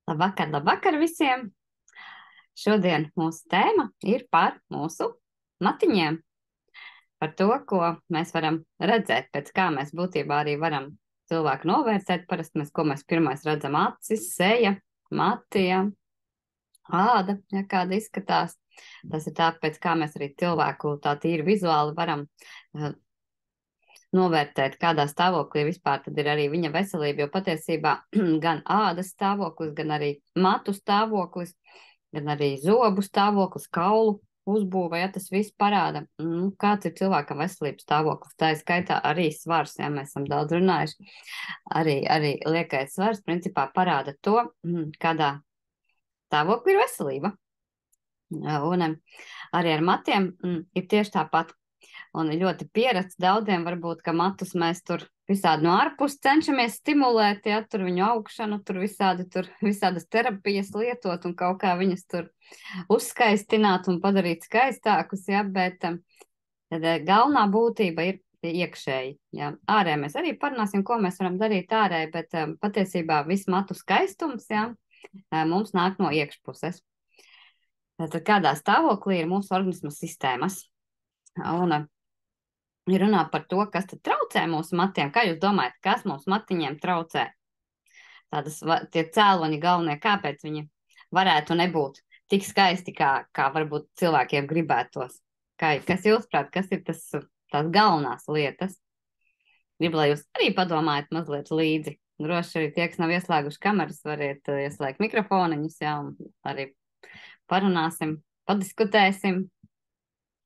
Labvakar, labvakar visiem! Šodien mūsu tēma ir par mūsu matiņiem, par to, ko mēs varam redzēt, pēc kā mēs būtībā arī varam cilvēku novērtēt. Parasti ko mēs pirmais redzam: acis, seja, mati, ja, āda, ja kāda izskatās. Tas ir tā, pēc kā mēs arī cilvēku tā tīri vizuāli varam novērtēt, kādā stāvoklī vispār tad ir arī viņa veselība, jo patiesībā gan ādas stāvoklis, gan arī matu stāvoklis, gan arī zobu stāvoklis, kaulu uzbūve, ja tas viss parāda, kāds ir cilvēkam veselības stāvoklis. Tā ir skaitā arī svars, ja mēs esam daudz runājuši. Arī liekais svars principā parāda to, kādā stāvoklī ir veselība. Un arī ar matiem ir tieši tāpat. Un ļoti pierasts daudziem varbūt, ka matus mēs tur visādi no ārpus cenšamies stimulēt, ja, tur viņu augšanu, tur visādas terapijas lietot un kaut kā viņas tur uzskaistināt un padarīt skaistākus, ja, bet galvenā būtība ir iekšēji, ja. Ārēji mēs arī parunāsim, ko mēs varam darīt ārēji, bet patiesībā viss matu skaistums, ja, mums nāk no iekšpuses. Tad kādā stāvoklī ir mūsu organisma sistēmas? Un ir runā par to, kas tad traucē mūsu matiem. Kā jūs domājat, kas mūsu matiņiem traucē? Tie cēloņi galvenie, kāpēc viņi varētu nebūt tik skaisti, kā varbūt cilvēkiem gribētos? Kas jūsuprāt, kas ir tās galvenās lietas? Gribu, lai jūs arī padomājat mazliet līdzi. Droši arī tie, kas nav ieslēguši kameras, variet ieslēgt mikrofoniņus, jā, un arī parunāsim, padiskutēsim.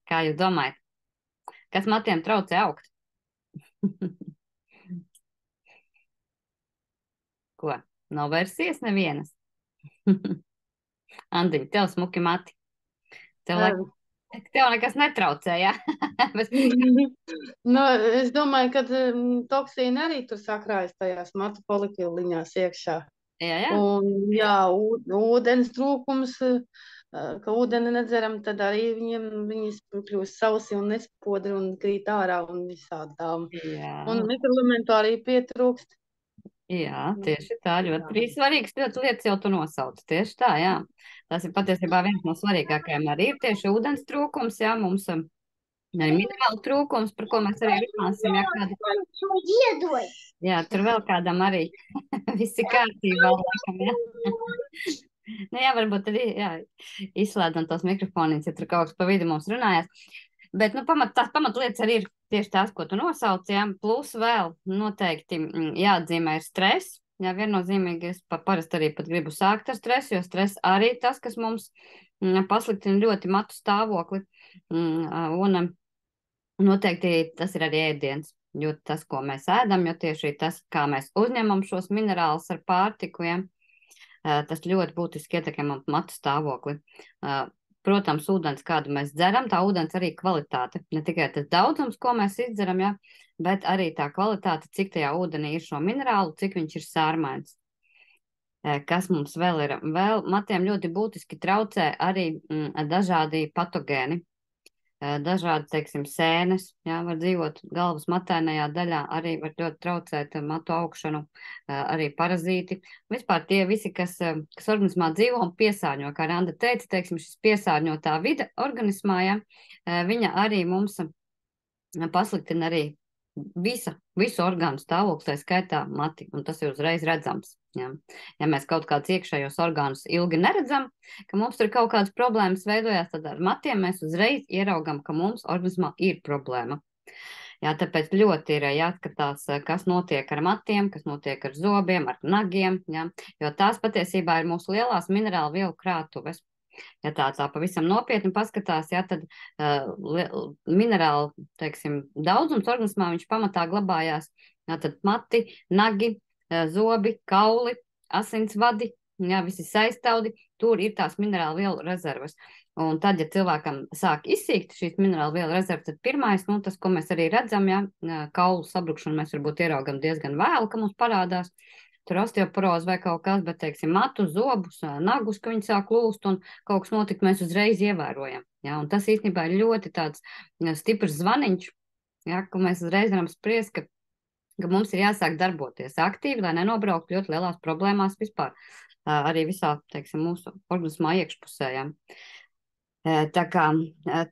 Kā jūs domājat? Kas matiem traucē augt? Ko? Nav versijas nevienas? Andiņ, tev smuki mati. Tev nekas netraucē, jā? Nu, es domāju, ka toksīni arī tur sakrājas tajās matu polikliņās iekšā. Jā. Un jā, ūdens trūkums, ka ūdeni nedzeram, tad arī viņas kļūst sausi un nespodri un krīt ārā un visādām. Jā. Un mikroelementu arī pietrūkst. Jā, tieši tā, ļoti svarīgas lietas jau tu nosauc. Tieši tā, jā. Tas ir patiesībā viens no svarīgākajiem arī ir tieši ūdens trūkums, jā, mums arī minerālu trūkums, par ko mēs arī runāsim, jā, tur vēl kādam arī visi kārtībā, laikam, jā. Nu jā, varbūt arī, jā, izslēdzam tos mikrofonus, ja tur kaut kas pa vidu mums runājās. Bet, tās pamatlietas arī ir tieši tās, ko tu nosauci, jā. Plus vēl noteikti jāatzīmē ir stress. Jā, viennozīmīgi es parasti arī pat gribu sākt ar stresu, jo stress arī tas, kas mums pasliktina ļoti matu stāvokli. Un noteikti tas ir arī ēdiens, jo tas, ko mēs ēdam, jo tieši tas, kā mēs uzņemam šos minerālus ar pārtiku, ja, tas ļoti būtiski ietekmē matu stāvokli. Protams, ūdens, kādu mēs dzeram, tā ūdens arī kvalitāte. Ne tikai tas daudzums, ko mēs izdzeram, ja, bet arī tā kvalitāte, cik tajā ūdenī ir šo minerālu, cik viņš ir sārmains. Kas mums vēl ir? Vēl matiem ļoti būtiski traucē arī dažādi patogēni. Dažādi, teiksim, sēnes, jā, var dzīvot galvas matēnajā daļā, arī var ļoti traucēt matu augšanu, arī parazīti. Vispār tie visi, kas organismā dzīvo un piesārņo, kā Randa teica, teiksim, šis piesārņotā vide organismā, jā, viņa arī mums pasliktina arī visu orgānu stāvokli, tā skaitā mati, un tas ir uzreiz redzams. Ja. Ja mēs kaut kādus iekšējos orgānus ilgi neredzam, ka mums tur kaut kādas problēmas veidojās, tad ar matiem mēs uzreiz ieraugam, ka mums organismā ir problēma. Jā, tāpēc ļoti ir jāskatās, kas notiek ar matiem, kas notiek ar zobiem, ar nagiem, ja, jo tās patiesībā ir mūsu lielās minerālu vielu krātuves. Ja tā pavisam nopietni paskatās, ja, tad minerālu, teiksim, daudzums organismā viņš pamatā glabājās, ja, tad mati, nagi, zobi, kauli, asinsvadi, ja, visi saiztaudi, tur ir tās minerālu vielu rezerves. Un tad, ja cilvēkam sāk izsīkt šīs minerālu vielu rezerves, tad pirmais, tas, ko mēs arī redzam, ja, kaulu sabrukšanu mēs varbūt ieraugam diezgan vēlu, ka mums parādās tur osteoporozi vai kaut kas, bet, teiksim, matu, zobus, nagus, ka viņi sāk lūst un kaut kas notikt, mēs uzreiz ievērojam. Ja, un tas īstenībā ir ļoti tāds stiprs zvaniņš, ja, ka mēs uzreiz varam spriest, ka mums ir jāsāk darboties aktīvi, lai nenobrauktu ļoti lielās problēmās vispār arī visā, teiksim, mūsu organismā iekšpusē, jā. Tā kā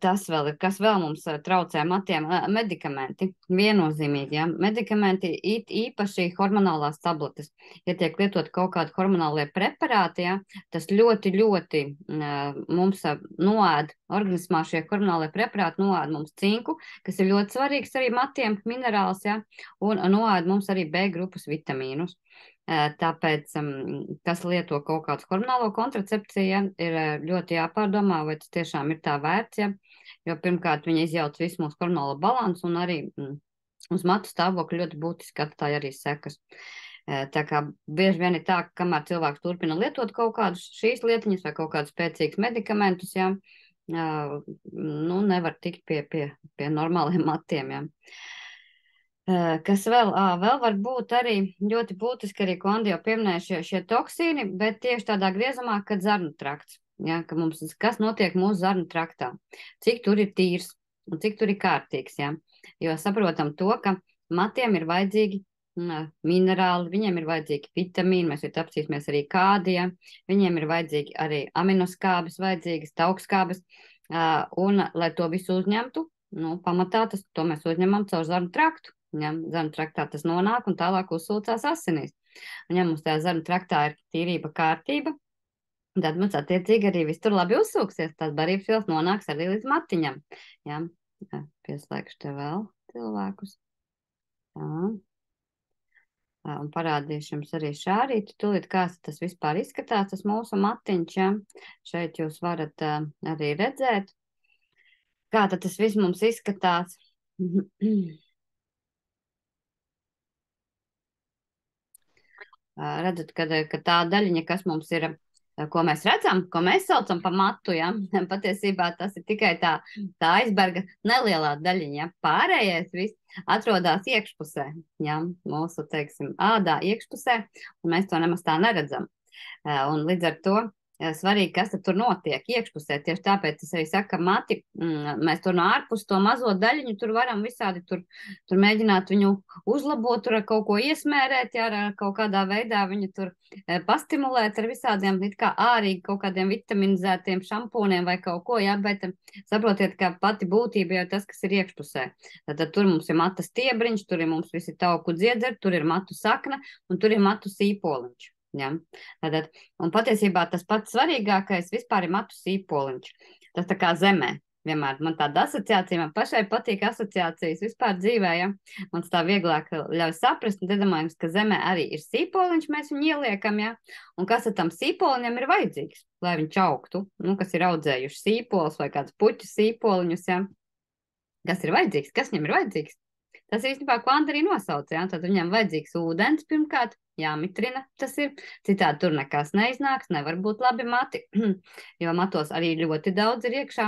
tas vēl ir, kas vēl mums traucē matiem, medikamenti, viennozīmīgi, ja? Medikamenti īpaši hormonālās tabletes. Ja tiek lietot kaut kādi hormonālie preparāti, ja? Tas ļoti, ļoti mums noēd organismā šie hormonālie preparāti, noēd mums cinku, kas ir ļoti svarīgs arī matiem, minerāls, ja? Un noēd mums arī B grupas vitamīnus. Tāpēc, kas lieto kaut kādu hormonālo kontracepciju, ir ļoti jāpārdomā, vai tas tiešām ir tā vērts, ja? Jo pirmkārt viņi izjauc visu mūsu hormonālo balansu un arī uz matu stāvokļu ļoti būtiski atstāja arī sekas. Tā kā bieži vien ir tā, ka kamēr cilvēks turpina lietot kaut kādus šīs lietiņas vai kaut kādus spēcīgus medikamentus, ja? Nevar tikt pie normāliem matiem, ja? Kas vēl var būt arī ļoti būtiski, arī, ko Andi jau pieminēja, šie toksīni, bet tieši tādā griezumā, kad zarnu trakts, ja, ka mums, kas notiek mūsu zarnu traktā, cik tur ir tīrs un cik tur ir kārtīgs, ja, jo saprotam to, ka matiem ir vajadzīgi minerāli, viņiem ir vajadzīgi vitamīni, mēs jau apsīsimies arī kādi, ja, viņiem ir vajadzīgi arī aminoskābes vajadzīgas, taukskābes, un, lai to visu uzņemtu, pamatā to mēs uzņemam caur zarnu traktu. Ja, zarnu traktā tas nonāk un tālāk uzsūcās asinīs. Un ja mums tajā zarnu traktā ir tīrība, kārtība, tad mums attiecīgi arī viss tur labi uzsūksies. Tās barības vielas nonāks arī līdz matiņam. Ja, pieslēgšu te vēl cilvēkus. Tā. Un parādīšu jums arī šārīti. Tūlīt kāds tas vispār izskatās, tas mūsu matiņš. Ja. Šeit jūs varat arī redzēt, kā tad tas viss mums izskatās. Redzat, ka tā daļiņa, kas mums ir, ko mēs redzam, ko mēs saucam pa matu, ja? Patiesībā tas ir tikai tā aizberga nelielā daļiņa, ja? Pārējais viss atrodas iekšpusē, ja? Mūsu, teiksim, ādā iekšpusē, un mēs to nemaz tā neredzam. Un līdz ar to svarīgi, kas tur notiek iekšpusē. Tieši tāpēc es arī saku, ka mati, mēs tur no ārpus to mazo daļiņu, tur varam visādi tur mēģināt viņu uzlabot, tur ar kaut ko iesmērēt, ja ar kaut kādā veidā viņu tur pastimulēt ar visādiem, it kā ārīgi kaut kādiem vitaminizētiem šampūniem vai kaut ko, ja, bet saprotiet, ka pati būtība jau tas, kas ir iekšpusē. Tad tur mums ir mata stiebriņš, tur ir mums visi tauku dziedzeri, tur ir matu sakna un tur ir matu sīpoliņš. Ja? Tātad, un patiesībā tas pats svarīgākais vispār ir matu sīpoliņš. Tas tā kā zemē. Vienmēr man tāda asociācija, man pašai patīk asociācijas vispār dzīvē, ja? Man tā vieglāk ļauj saprast, un iedomājams, ka zemē arī ir sīpoliņš, mēs viņu ieliekam, ja? Un kas tam sīpoliņam ir vajadzīgs, lai viņš augtu, kas ir audzējuši sīpols vai kāds puķu sīpoliņus, ja? Kas ir vajadzīgs, kas viņam ir vajadzīgs? Tas ir īstenībā, ko Anda arī nosauca, ja? Tad viņam vajadzīgs ūdens pirmkārt, jāmitrina tas ir, citādi tur nekas neiznāks, nevar būt labi mati, jo matos arī ļoti daudz ir iekšā.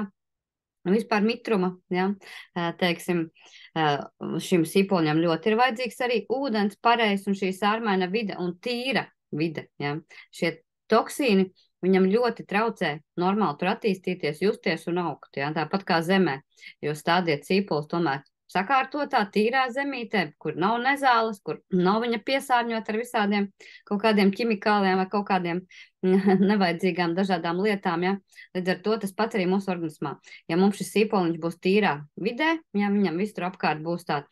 Vispār mitruma, ja, teiksim, šim sīpoliņam ļoti ir vajadzīgs arī ūdens pareizs un šī sārmaina vide un tīra vide, ja. Šie toksīni viņam ļoti traucē normāli tur attīstīties, justies un augt, ja, tāpat kā zemē, jo stādiet sīpols tomēr sakārtotā, tīrā zemītē, kur nav nezāles, kur nav viņa piesārņot ar visādiem kaut kādiem ķimikāliem vai kaut kādiem nevajadzīgām dažādām lietām, ja. Līdz ar to tas pats arī mūsu organismā. Ja mums šis sīpoliņš būs tīrā vidē, ja viņam viss tur apkārt būs tāds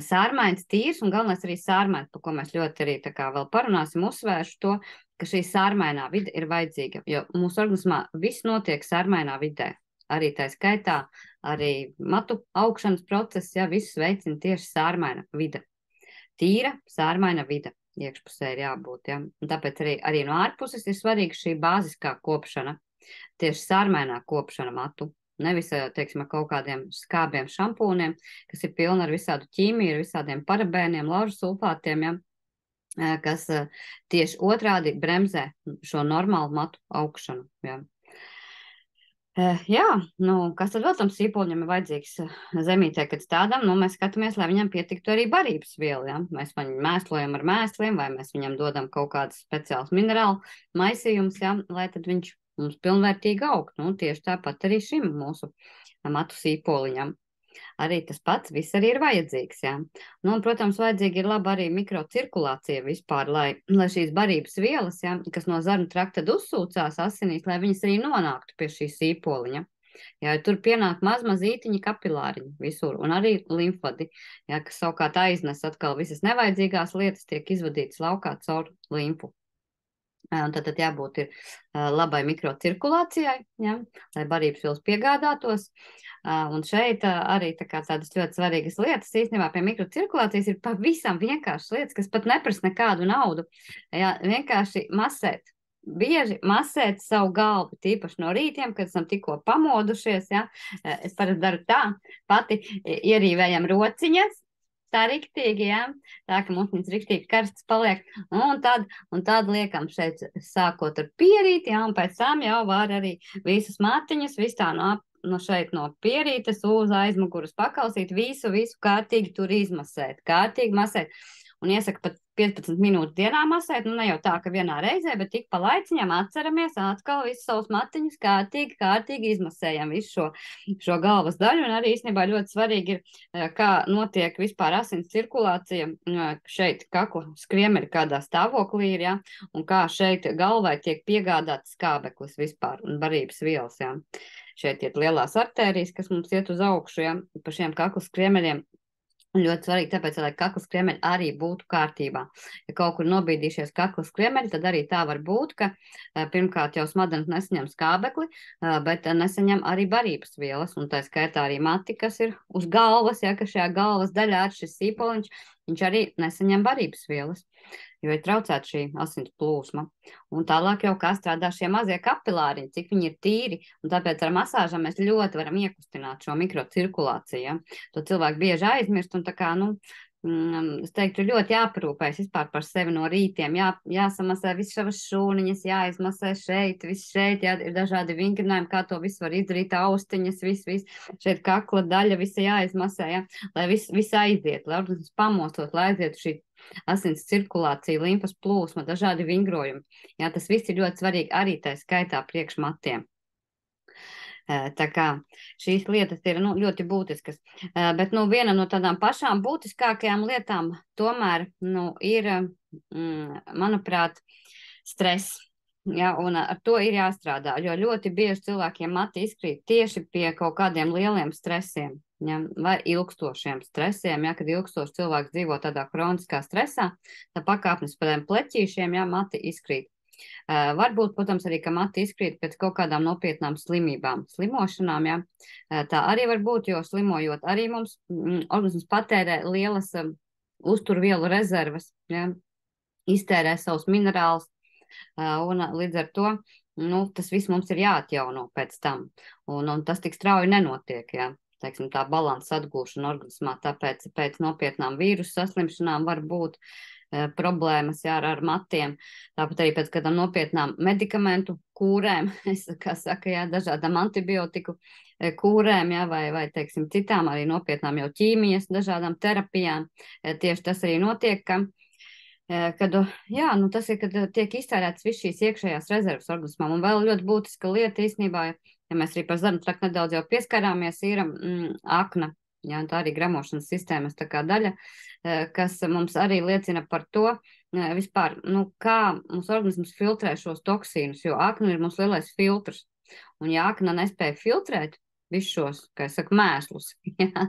sārmains, tīrs un galvenais arī sārmains, par ko mēs ļoti arī tā kā vēl parunāsim, uzsvēršu to, ka šī sārmainā vide ir vajadzīga, jo mūsu organismā viss notiek sārmainā vidē. Arī tā skaitā, arī matu augšanas process, ja, visus veicina tieši sārmaina vide. Tīra, sārmaina vide iekšpusē ir jābūt, ja. Un tāpēc arī no ārpuses ir svarīga šī bāziskā kopšana, tieši sārmainā kopšana matu. Nevis, teiksim, ar kaut kādiem skābiem šampūniem, kas ir pilni ar visādu ķīmiju, ar visādiem parabēniem, laužu sulfātiem, ja, kas tieši otrādi bremzē šo normālu matu augšanu, ja. Jā, kas tad vēl tam sīpoliņam ir vajadzīgs zemītē, kad stādām, mēs skatāmies, lai viņam pietiktu arī barības viela, ja? Mēs viņu mēslojam ar mēsliem, vai mēs viņam dodam kaut kādas speciāls minerālu maisījums, ja? Lai tad viņš mums pilnvērtīgi augt, tieši tāpat arī šim mūsu matu sīpoliņam. Arī tas pats viss arī ir vajadzīgs, jā. Nu, un, protams, vajadzīga ir laba arī mikrocirkulācija vispār, lai šīs barības vielas, jā, kas no zarnu trakta uzsūcās asinīs, lai viņas arī nonāktu pie šī sīpoliņa. Jā, tur pienāk mazītiņi kapilāriņi visur, un arī limfvadi, jā, kas savukārt aiznes atkal visas nevajadzīgās lietas, tiek izvadītas laukā caur limfu. Un tad jābūt ir labai mikrocirkulācijai, ja, lai barības vielas piegādātos. Un šeit arī tādas ļoti svarīgas lietas īstenībā pie mikrocirkulācijas ir pavisam vienkāršas lietas, kas pat neprasa nekādu naudu. Ja, vienkārši masēt. Bieži masēt savu galvu, tīpaši no rītiem, kad esam tikko pamodušies. Ja. Es parasti daru tā, pati ierīvējam rociņas, tā riktīgi, jā, tā, ka mums viņas riktīgi karstas paliek, un tad liekam šeit sākot ar pierīti, jā, un pēc tam jau var arī visas matiņas, visu tā no šeit no pierītes uz aizmuguras paklausīt, visu kārtīgi tur izmasēt, kārtīgi masēt. Un iesaka pat 15 minūtes dienā masēt, nu ne jau tā, ka vienā reizē, bet tik pa laiciņam atceramies atkal visus savus matiņus kārtīgi izmasējam visu šo galvas daļu, un arī īstenībā ļoti svarīgi ir, kā notiek vispār asins cirkulācija šeit kakla skriemeļa kādā stāvoklī ir, ja, un kā šeit galvai tiek piegādāts skābeklis vispār un barības vielas, ja. Šeit iet lielās artērijas, kas mums iet uz augšu, ja, pa šiem kakla skriemeļiem. Ļoti svarīgi, tāpēc, lai kakla skriemeļi arī būtu kārtībā. Ja kaut kur nobīdīšies kakla skriemeļi, tad arī tā var būt, ka pirmkārt jau smadzenes nesaņem skābekli, bet nesaņem arī barības vielas, un tā skaitā arī mati, kas ir uz galvas, ja, ka šajā galvas daļā ir šis sīpoliņš, viņš arī nesaņem barības vielas, jo ir traucēta šī asins plūsma. Un tālāk jau kā strādā šie mazie kapilāriņi, cik viņi ir tīri, un tāpēc ar masāžām mēs ļoti varam iekustināt šo mikrocirkulāciju. Ja? To cilvēku bieži aizmirst, un tā kā, es teiktu, ļoti jāparūpējas vispār par sevi no rītiem, jāsamasē visas savas šūniņas, jāizmasē šeit, viss šeit, jā, ir dažādi vingrinājumi, kā to visu var izdarīt, austiņas, viss, šeit kakla daļa, visa jāizmasē, jā, lai viss aiziet, lai organisms pamostot, lai aizietu šī asins cirkulācija, limfas plūsma, dažādi vingrojumi. Jā, tas viss ir ļoti svarīgi arī tā skaitā priekš matiem. Tā kā šīs lietas ir ļoti būtiskas. Bet viena no tādām pašām būtiskākajām lietām tomēr ir, manuprāt, stress. Ja, un ar to ir jāstrādā, jo ļoti bieži cilvēkiem mati izkrīt tieši pie kaut kādiem lieliem stresiem, ja, vai ilgstošiem stresiem, ja, kad ilgstoši cilvēks dzīvo tādā kroniskā stresā, tā pakāpnes par tiem pleķīšiem, ja, mati izkrīt. Varbūt, protams, arī, ka mati izkrīt pēc kaut kādām nopietnām slimībām, slimošanām, ja. Tā arī var būt, jo slimojot arī mums organisms patērē lielas uzturvielu rezerves, ja, iztērē savus minerālus, un līdz ar to, tas viss mums ir jāatjauno pēc tam, un tas tik strauji nenotiek, ja. Teiksim, tā balansa atgūšana organismā, tāpēc pēc nopietnām vīrusu saslimšanām var būt problēmas, jā, ar matiem, tāpat arī pēc kādām nopietnām medikamentu kūrēm, kā saka, jā, dažādām antibiotiku kūrēm, jā, vai teiksim, citām arī nopietnām jau ķīmijas, dažādām terapijām, tieši tas arī notiek, kad tas ir, kad tiek iztērētas viss šīs iekšējās rezerves organismam, un vēl ļoti būtiska lieta īstenībā, ja mēs arī par zarnu traktu nedaudz jau pieskarāmies, ir akna, jā, tā arī gramošanas sistēmas tā kā daļa, kas mums arī liecina par to, vispār, kā mums organisms filtrē šos toksīnus, jo akna ir mums lielais filtrs, un ja akna nespēja filtrēt visus šos, kā es saku, mēslus, jā,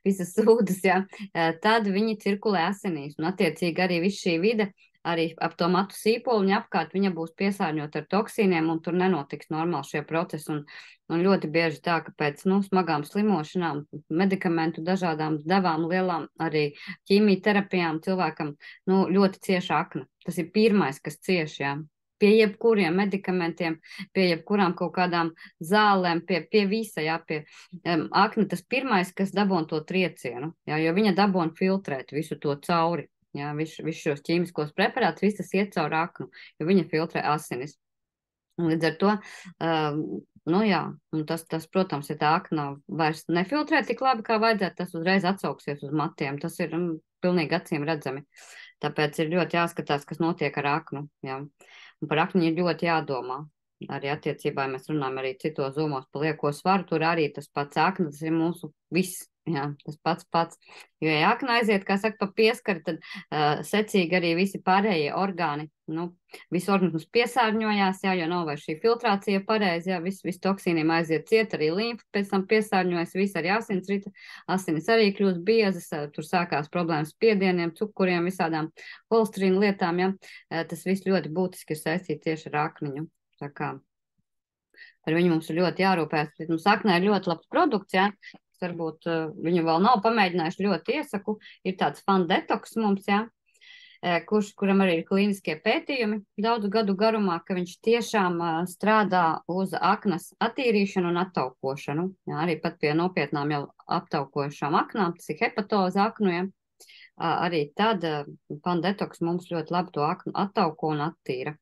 visas sūdas, jā, tad viņi cirkulē asinīs, un attiecīgi arī viss šī vide, arī ap to matu sīpoliņu apkārt, viņa būs piesārņota ar toksīniem, un tur nenotiks normāli šie procesi, un ļoti bieži tā, ka pēc, smagām slimošanām, medikamentu dažādām devām, lielām arī ķīmijterapijām cilvēkam, ļoti cieša akna. Tas ir pirmais, kas cieš, jā. Pie jebkuriem medikamentiem, pie jebkurām kaut kādām zālēm, pie visa, jā, pie akna tas pirmais, kas dabon to triecienu, jā, jo viņa dabon filtrēt visu to cauri, jā, visu šos ķīmiskos preparātus, viss tas iet caur aknu, jo viņa filtrē asinis. Un līdz ar to, un tas, protams, ja tā akna vairs nefiltrē tik labi, kā vajadzētu, tas uzreiz atsauksies uz matiem, tas ir pilnīgi acīm redzami. Tāpēc ir ļoti jāskatās, kas notiek ar aknu, jā. Un par aknu ir ļoti jādomā. arī attiecībā, ja mēs runājam arī citos zomos par lieko svaru, tur arī tas pats akna, tas ir mūsu viss. Jā, tas pats. Jo, ja akna aiziet, kā saka, pa pieskari, tad secīgi arī visi pārējie orgāni, viss organisms piesārņojās, jā, jo nav vairs šī filtrācija pareizi, jā, viss toksīniem aiziet ciet, arī limfa pēc tam piesārņojas, viss arī asins rita, asinis arī kļūst biezas, tur sākās problēmas spiedieniem, cukuriem, visādām holesterīnu lietām, jā, tas viss ļoti būtiski ir saistīts tieši ar akniņu. Tā kā par viņu mums ir ļoti jārūpēs. Mums aknē ir ļoti labs produkts, jā. Varbūt viņu vēl nav pamēģinājuši, ļoti iesaku. Ir tāds fan detoks mums, jā, kuram arī ir klīniskie pētījumi daudzu gadu garumā, ka viņš tiešām strādā uz aknas attīrīšanu un attaukošanu. Jā, arī pat pie nopietnām jau aptaukojušām aknām, tas ir hepatoza aknu, jā. Arī tad fan detoks mums ļoti labi to aknu attauko un attīra.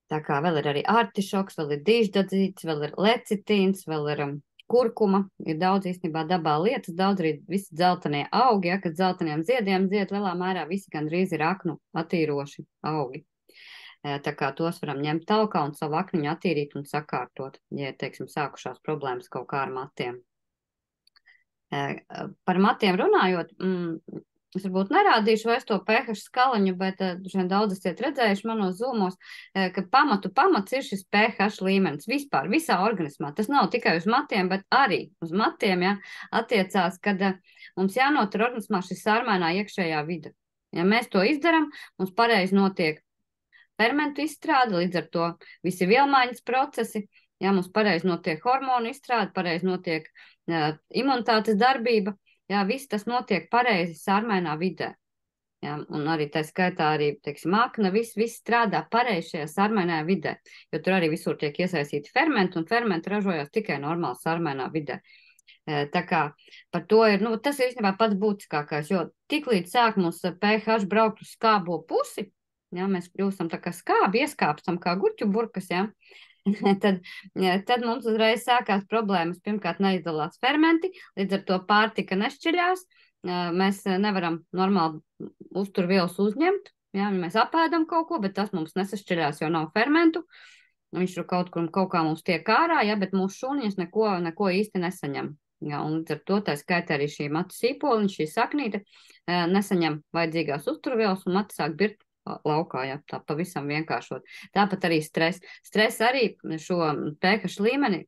Tā kā vēl ir arī artišoks, vēl ir dīždadzīts, vēl ir lecitīns, vēl ir kurkuma. Ir daudz īstenībā dabā lietas, daudz arī visi dzeltenie augi, ja, kad dzelteniem ziediem zied lielā mērā visi gandrīz ir aknu attīroši augi. Tā kā tos varam ņemt talkā un savu akniņu attīrīt un sakārtot, ja, teiksim, sākušās problēmas kaut kā ar matiem. Par matiem runājot, es varbūt nerādīšu vairs to pH skaliņu, bet daudz esat redzējuši manos zūmos, ka pamats ir šis pH līmenis vispār, visā organismā. Tas nav tikai uz matiem, bet arī uz matiem, ja, attiecās, kad mums jānotur organismā šis sārmainā iekšējā vide. Ja mēs to izdaram, mums pareizi notiek fermentu izstrāde, līdz ar to visi vielmaiņas procesi, ja mums pareizi notiek hormonu izstrāde, pareizi notiek imunitātes darbība, jā, viss tas notiek pareizi sārmainā vidē. Jā, un arī tā skaitā arī, teiksim, akna, viss strādā pareizi šajā sārmainā vidē, jo tur arī visur tiek iesaistīti fermenti, un fermenti ražojās tikai normāli sārmainā vidē. Tā kā par to ir, tas ir īstenībā pats būtiskākais, jo tiklīdz sāk mums pH braukt uz skābo pusi, jā, mēs kļūstam tā kā skābi, ieskāpstam kā gurķu burkas, jā, tad mums uzreiz sākās problēmas. Pirmkārt, neizdalās fermenti, līdz ar to pārtika nešķiļās, mēs nevaram normāli uzturvielas uzņemt, jā, mēs apēdam kaut ko, bet tas mums nesašķiļās, jo nav fermentu, viņš tur kaut kā mums tiek ārā, jā, bet mūsu šūniņas neko īsti nesaņem. Jā, un līdz ar to tā skaitā arī šī matu sīpoliņa, šī saknīte nesaņem vajadzīgās uzturvielas un mati sāk birt laukā, jā, tā pavisam vienkāršot. Tāpat arī stress. Stress arī šo pH līmeni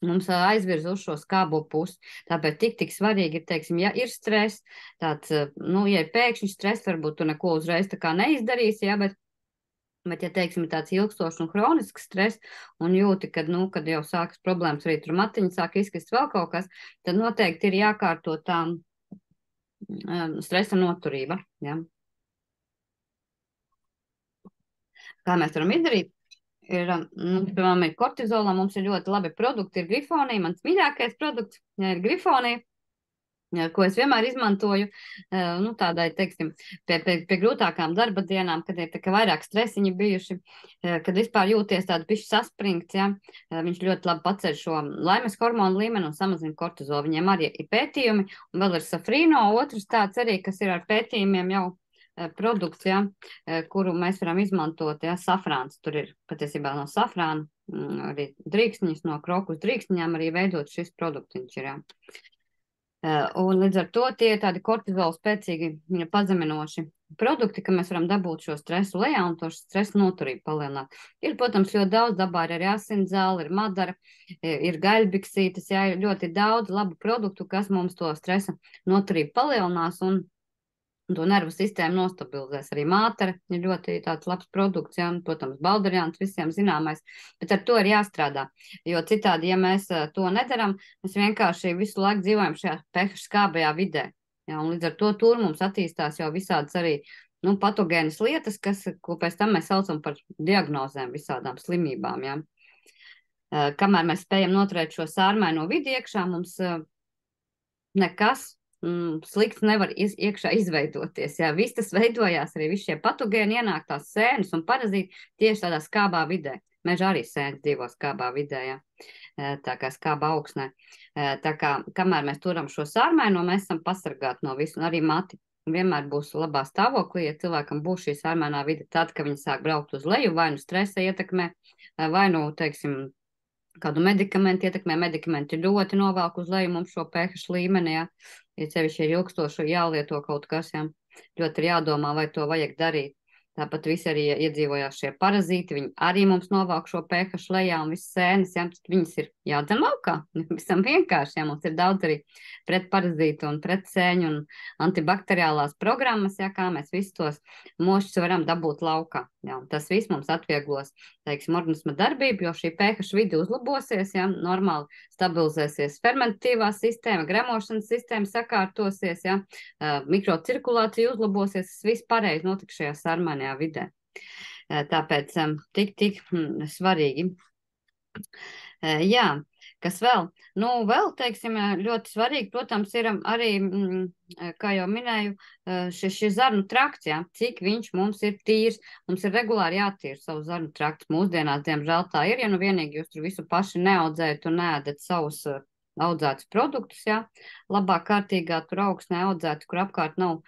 mums aizvirz uz šo skābo pusi. Tāpēc tik svarīgi ir, teiksim, ja ir stress, tāds, ja ir pēkšņi stress, varbūt tu neko uzreiz tā kā neizdarīsi, jā, bet ja, teiksim, tāds ilgstošs un hronisks stress un jūti, kad jau sākas problēmas, arī tur matiņi sāk izkrist vēl kaut kas, tad noteikti ir jākārto tā stresa noturība, jā. Kā mēs varam izdarīt? Piemēram, ir kortizolā, mums ir ļoti labi produkti, ir grifonija, mans mīļākais produkts, ir grifonija, ko es vienmēr izmantoju, tādai, teiksim, pie grūtākām darba dienām, kad ir tā kā vairāk stresiņi bijuši, kad vispār jūties tādu bišķi saspringts, ja, viņš ļoti labi paceļ šo laimes hormonu līmeni un samazina kortizolu. Viņiem arī ir pētījumi, un vēl ir safrīno, otrs tāds arī, kas ir ar pētījumiem jau produkts, ja, kuru mēs varam izmantot, ja, safrāns, tur ir patiesībā no safrāna, arī drīkstņas, no krokus drīkstņām arī veidot šis produktiņš ir, ja. Un līdz ar to tie ir tādi kortizola spēcīgi pazeminoši produkti, ka mēs varam dabūt šo stresu lejā un to stresu noturību palielināt. Ir, protams, ļoti daudz dabā, ir arī asinzāli, ir madara, ir gaļbiksītes, jā, ir ļoti daudz labu produktu, kas mums to stresa noturību palielinās un to nervu sistēmu nostabilizēs. Arī mātara ir ļoti tāds labs produkts, jā, un, protams, baldarjāns visiem zināmais, bet ar to ir jāstrādā, jo citādi, ja mēs to nedaram, mēs vienkārši visu laiku dzīvojam šajā pH skābajā vidē, jā, un līdz ar to tur mums attīstās jau visādas arī, patogēnas lietas, ko pēc tam mēs saucam par diagnozēm visādām slimībām, jā. Kamēr mēs spējam noturēt šo sārmaino vidi iekšā, mums nekas slikts nevar iekšā izveidoties. Jā, viss tas veidojās, arī visi šie patogēni ienāk tās sēnes un parazīti tieši tādā skābā vidē. Mežā arī sēnes dzīvo skābā vidē, jā. Tā kā skābā augsnē. Tā kā, kamēr mēs turam šo sārmaino, mēs esam pasargāti no visu, un arī mati. vienmēr būs labā stāvoklī, ja cilvēkam būs šī sarmēnā vide tad, kad viņi sāk braukt uz leju, vai nu stresa ietekmē, vai nu, teiksim, kādu medikamentu ietekmē, medikamenti ļoti novelk uz leju mums šo pH līmeni, ja sevišķi ir ilgstoši jālieto kaut kas, ja, ļoti ir jādomā, vai to vajag darīt. Tāpat visi arī iedzīvojās šie parazīti, viņi arī mums novāk šo pH lejā un visas sēnes, ja, viņas ir jādzen laukā, visam vienkārši, ja, mums ir daudz arī pretparazītu un pretsēņu un antibakteriālās programmas, ja, kā mēs visus tos mošus varam dabūt laukā, ja, un tas viss mums atvieglos, teiksim, organisma darbību, jo šī pH vidi uzlabosies, ja, normāli stabilizēsies fermentatīvā sistēma, gremošanas sistēma sakārtosies, ja, mikrocirkulācija uzlabosies, tas viss pareizi notiks šajā sarmānajā vidē. Tāpēc tik svarīgi. Jā, kas vēl? Nu, vēl, teiksim, ļoti svarīgi, protams, ir arī, kā jau minēju, šis zarnu trakts, jā, cik viņš mums ir tīrs. Mums ir regulāri jātīra savu zarnu traktu. Mūsdienās, diemžēl, tā ir, ja nu vienīgi jūs tur visu paši neaudzējat un neēdat savus audzētus produktus, jā, labāk kārtīgā tur augsnē audzēti, kur apkārt nav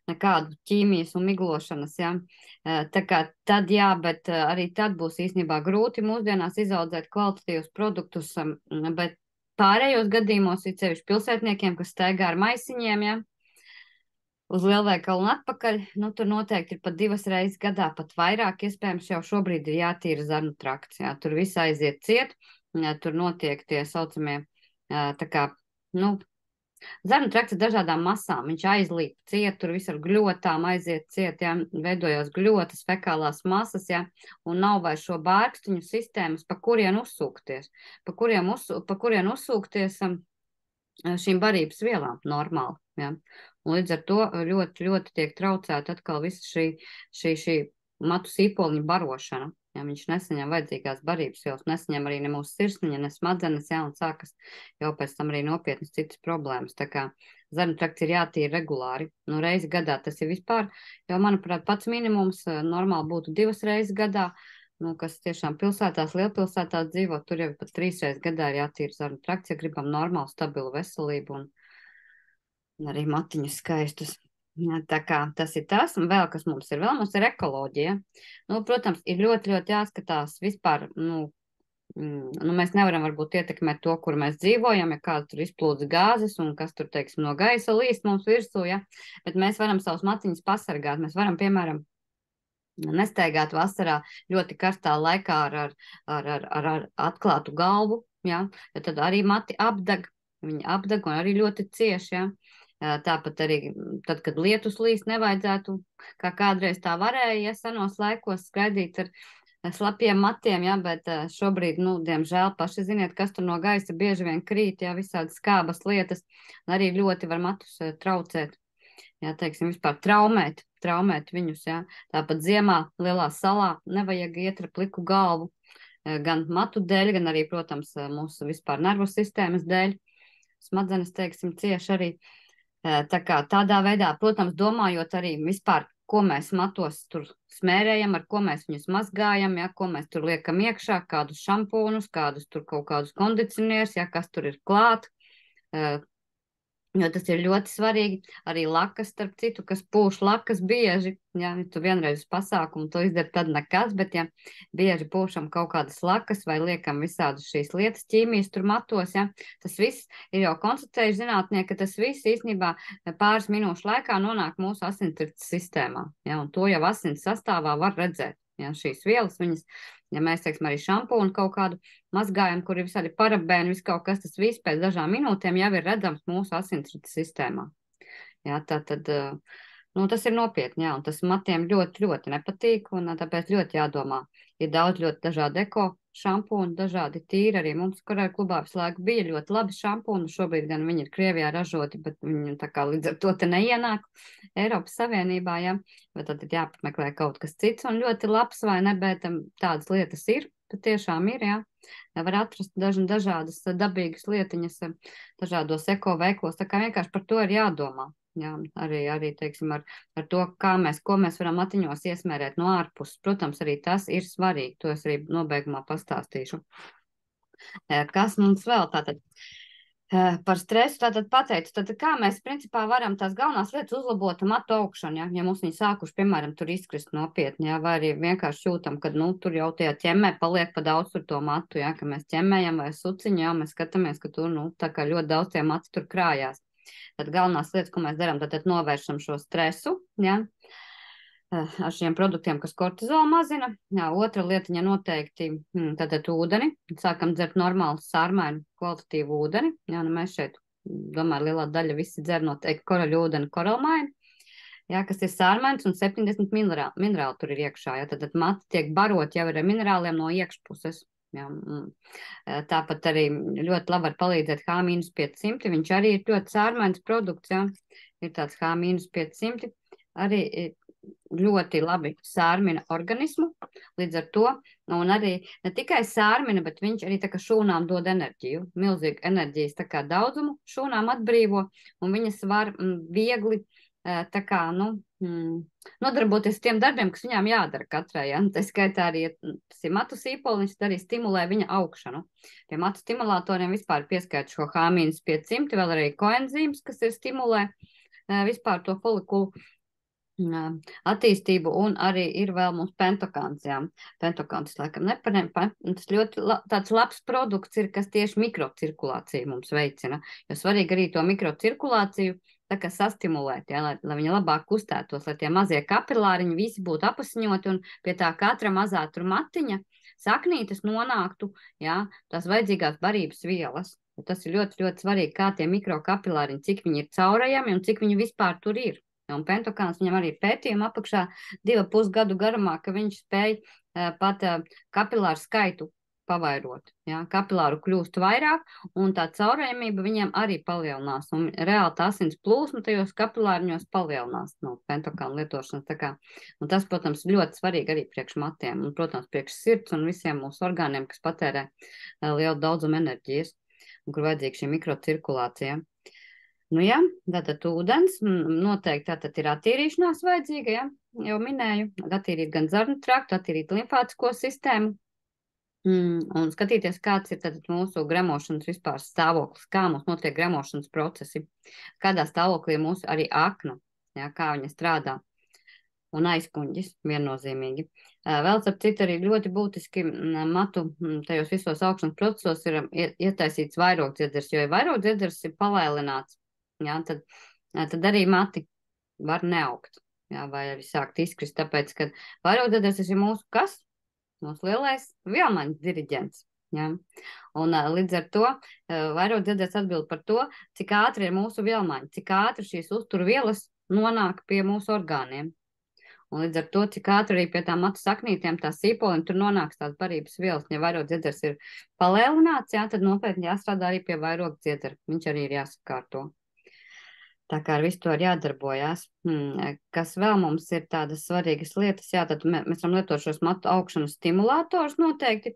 nekādu ķīmijas un miglošanas, jā. Tā kā tad jā, bet arī tad būs īstenībā grūti mūsdienās izaudzēt kvalitatīvus produktus, bet pārējos gadījumos, it sevišķi pilsētniekiem, kas staigā ar maisiņiem, jā, uz lielveikalu un atpakaļ, nu, tur noteikti ir pat 2 reizes gadā, pat vairāk, iespējams, jau šobrīd ir jātīra zarnu trakts, jā, tur viss aiziet ciet, jā, tur notiek tie saucamie, tā kā, nu, zarnu trakts ar dažādām masām, viņš aizlīp ciet, tur viss ar gļotām aiziet ciet, jā, veidojās gļotas, fekālās masas, jā, un nav vairs šo bārkstiņu sistēmas, pa kurien uzsūkties, pa kurien uzsūkties šīm barības vielām normāli, jā. Un līdz ar to ļoti tiek traucēta atkal visa šī matu sīpoliņu barošana. Ja, viņš nesaņem vajadzīgās barības vielas, nesaņem arī ne mūsu sirsniņa, ne smadzenes, jā, un sākas jau pēc tam arī nopietnas citas problēmas. Tā kā zarnu trakts ir jātīra regulāri. Nu, reizi gadā tas ir vispār, jo, manuprāt, pats minimums normāli būtu 2 reizes gadā, nu, kas tiešām pilsētās, lielpilsētās dzīvo, tur jau pat 3 reizes gadā ir jātīra zarnu trakts, ja gribam normālu, stabilu veselību un arī matiņus skaistus. Tā kā tas ir tas, un vēl kas mums ir, ekoloģija. Nu, protams, ir ļoti jāskatās vispār, nu, mēs nevaram varbūt ietekmēt to, kur mēs dzīvojam, ja kāds tur izplūdes gāzes un kas tur, teiksim, no gaisa līst mums virsū, ja, bet mēs varam savus matiņus pasargāt. Mēs varam, piemēram, nestaigāt vasarā ļoti karstā laikā ar atklātu galvu, ja, jo tad arī mati apdeg, viņi apdeg un arī ļoti cieši, ja. Tāpat arī tad, kad lietus līst, nevajadzētu, kā kādreiz tā varēja, ja senos laikos skraidīt ar slapjiem matiem, ja, bet šobrīd, nu, diemžēl, paši ziniet, kas tur no gaisa bieži vien krīt, ja, visādi skābas lietas, arī ļoti var matus traucēt, ja, teiksim, vispār traumēt viņus, ja. Tāpat ziemā lielā salā nevajag iet ar pliku galvu, gan matu dēļ, gan arī, protams, mūsu vispār nervu sistēmas dēļ, smadzenes, teiksim, cieši arī. Tā kā tādā veidā, protams, domājot arī vispār, ko mēs matos tur smērējam, ar ko mēs viņus mazgājam, ja, ko mēs tur liekam iekšā, kādus šampūnus, kādus tur kaut kādus kondicionierus, ja, kas tur ir klāt, jo tas ir ļoti svarīgi. Arī lakas, starp citu, kas pūš lakas bieži, ja, tu vienreiz uz pasākumu to izdari, tad nekas, bet ja bieži pūšam kaut kādas lakas vai liekam visādus šīs lietas ķīmijas tur matos, ja, tas viss ir jau konstatējuši zinātnieki, ka tas viss īstenībā pāris minūšu laikā nonāk mūsu asinsrites sistēmā, ja, un to jau asins sastāvā var redzēt, ja, šīs vielas, viņas, ja mēs, teiksim, arī šampūnu kaut kādu mazgājam, kur ir visādi parabēni, viss kaut kas, tas viss pēc dažām minūtēm jau ir redzams mūsu asinsrites sistēmā. Jā, tā tad, nu, tas ir nopietni, jā, un tas matiem ļoti nepatīk, un tāpēc ļoti jādomā. Ir daudz ļoti dažādi eko šampūni, dažādi tīri, arī mums Korejā klubā visu laiku bija ļoti labi šampūni, šobrīd gan viņi ir Krievijā ražoti, bet viņi tā kā līdz ar to te neienāk Eiropas Savienībā, jā, bet tad ir jāpameklē kaut kas cits, un ļoti labs vai ne, bet tādas lietas ir, patiešām ir, jā. Var atrast dažādas dabīgas lietiņas dažādos eko veiklos, tā kā vienkārši par to ir jādomā. Jā, arī teiksim, ar to, ko mēs varam matiņos iesmērēt no ārpuses. Protams, arī tas ir svarīgi, to es arī nobeigumā pastāstīšu. Kas mums vēl tātad? Par stresu tātad pateicu, tad kā mēs principā varam tās galvenās lietas uzlabot matu augšanu, ja mums viņi sākuši, piemēram, tur izkrist nopietni, ja, vai arī vienkārši jūtam, ka, tur jau tajā ķemmē paliek pa daudz tur to matu, ja, ka mēs ķemmējam vai suciņu, ja, mēs skatāmies, ka tur, tā kā ļoti daudz tie mati tur krājās. Tad galvenās lietas, ko mēs darām, tad novēršam šo stresu, ja, ar šiem produktiem, kas kortizolu mazina. Jā, otra lietiņa noteikti tātad ūdeni. Sākam dzert normālu sārmainu kvalitatīvu ūdeni. Jā, mēs šeit, domāju, lielā daļa visi dzer noteikti koraļu ūdeni, koralmainu. Jā, kas ir sārmains un 70 minerāli tur ir iekšā. Jā, tad mati tiek barot jau ar minerāliem no iekšpuses. Jā, tāpat arī ļoti labi var palīdzēt H-500. Viņš arī ir ļoti sārmains produkts. Jā. Ir tāds H-500. Arī ļoti labi sārmina organismu, līdz ar to, un arī ne tikai sārmina, bet viņš arī tā kā šūnām dod enerģiju, milzīgu enerģijas tā kā daudzumu šūnām atbrīvo, un viņas var viegli tā kā, nodarboties tiem darbiem, kas viņām jādara katrai, ja, tā skaitā arī, tas ir matu sīpoli, viņš arī stimulē viņa augšanu. Pie matu stimulatoriem vispār pieskaita šo H-500, vēl arī koenzīms, kas ir stimulē vispār to folikulu attīstību, un arī ir vēl mums pentokāns, jā. Pentokāns, laikam, tas ļoti tāds labs produkts ir, kas tieši mikrocirkulāciju mums veicina, jo svarīgi arī to mikrocirkulāciju tā kā sastimulēt, jā, lai viņa labāk kustētos, lai tie mazie kapilāriņi visi būtu apasiņoti, un pie tā katra mazā tur matiņa saknītes nonāktu, jā, tās vajadzīgās barības vielas. Tas ir ļoti, ļoti svarīgi, kā tie mikrokapilāriņi, cik viņi ir caurējami un cik viņi vispār tur ir. Un pentokāns viņam arī pētījuma apakšā 2,5 gadu garumā, ka viņš spēj pat kapilāru skaitu pavairot. Ja? Kapilāru kļūst vairāk, un tā caurējamība viņiem arī palielinās. Un reāli tā asins plūsma tajos kapilāriņos palielinās no pentokāna lietošanas. Tā kā, un tas, protams, ļoti svarīgi arī priekš matiem, un, protams, priekš sirds un visiem mūsu orgāniem, kas patērē lielu daudzumu enerģijas, un kur vajadzīga šī mikrocirkulācija. Jā, tātad ūdens, noteikti tātad ir attīrīšanās vajadzīga, ja, jau minēju, attīrīt gan zarnu traktu, attīrīt limfātisko sistēmu, un skatīties, kāds ir tātad mūsu gremošanas vispār stāvoklis, kā mums notiek gremošanas procesi, kādā stāvoklī ir mūsu arī akna, ja, kā viņa strādā, un aizkuņģis viennozīmīgi. Vēl, starp citu, arī ļoti būtiski matu tajos visos augšanas procesos ir ietaisīts vairogdziedzers, jo ja vairogdziedzers ir palēlināts, jā, tad arī mati var neaugt, jā, vai arī sākt izkrist, tāpēc, ka vairogdziedzers ir mūsu kas? Mūsu lielais vielmaiņas diriģents. Jā. Un līdz ar to vairogdziedzers atbild par to, cik ātri ir mūsu vielmaiņa, cik ātri šīs uzturvielas nonāk pie mūsu orgāniem. Un līdz ar to, cik ātri arī pie tām matu saknītēm, tā sīpoliņa, tur nonāks tās barības vielas. Ja vairogdziedzers ir palēlināts, jā, tad nopietni jāstrādā arī pie vairogdziedzera. Viņš arī ir jāsakārto. Tā kā ar visu to ir jādarbojās. Kas vēl mums ir tādas svarīgas lietas, jā, tad mēs varam lietot šos matu augšanas stimulātors noteikti,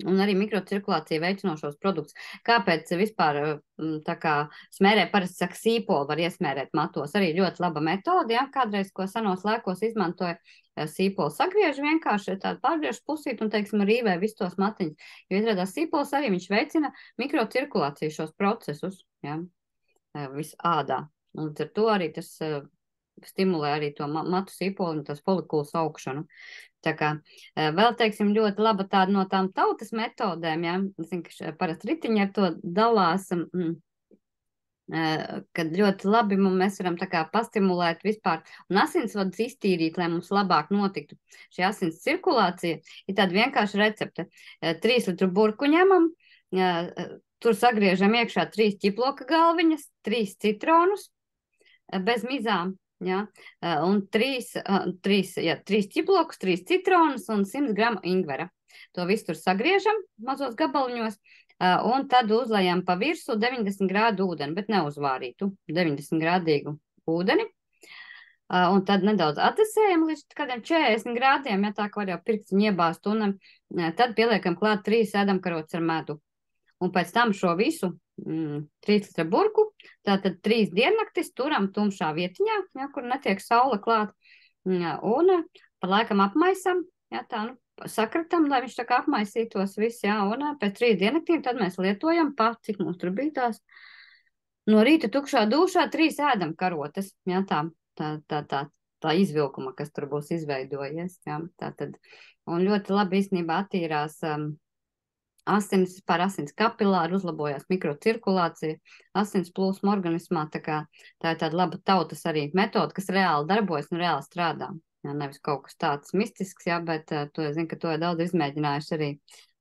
un arī mikrocirkulācija veicinošos produktus. Kāpēc vispār tā kā smērē parasti saka sīpoli var iesmērēt matos? Arī ļoti laba metode, jā, kādreiz, ko senos laikos izmantoja sīpoli. Sagriež vienkārši tādu pārgriež pusīt un, teiksim, rīvē visus tos matiņus. Jo izrādās sīpols arī viņš veicina mikrocirkulāciju šos procesus, jā. Visu ādā. Un ar to arī tas stimulē arī to matu sīpoli un tas folikulas augšanu. Tā kā vēl, teiksim, ļoti laba tāda no tām tautas metodēm, ja, es zinu, ka parasti ritiņi ar to dalās, kad ļoti labi mēs varam tā kā pastimulēt vispār un asinsvadus iztīrīt, lai mums labāk notiktu. Šī asins cirkulācija ir tāda vienkārša recepte. 3 litru burku ņemam, tur sagriežam iekšā 3 ķiploka galviņas, 3 citronus bez mizām, ja, un 3 ķiplokus, 3 citronus un 100 gramu ingvera. To visu tur sagriežam mazos gabaliņos, un tad uzlejam pa virsu 90 grādu ūdeni, bet neuzvārītu 90 grādīgu ūdeni. Un tad nedaudz atdzesējam līdz kādiem 40 grādiem, ja tā kā var jau pirkstiņu iebāzt, un tad pieliekam klāt 3 ēdamkarotes ar medu. Un pēc tam šo visu 3 litra burku, tātad 3 diennaktis turam tumšā vietiņā, ja, kur netiek saule klāt, un pa laikam apmaisam, ja, tā, sakritam, lai viņš tā kā apmaisītos viss, jā, un pēc 3 diennaktīm tad mēs lietojam pat, cik mums tur bija tās. No rīta tukšā dušā 3 ēdam karotes, jā, tā izvilkuma, kas tur būs izveidojies, jā, tā tad. Un ļoti labi īstenībā attīrās asins kapilāri, uzlabojās mikrocirkulācija, asins plūsma organismā, tā ir tāda laba tautas arī metoda, kas reāli darbojas un reāli strādā. Jā, nevis kaut kas tāds mistisks, jā, bet to es zinu, ka to ir daudz izmēģinājuši arī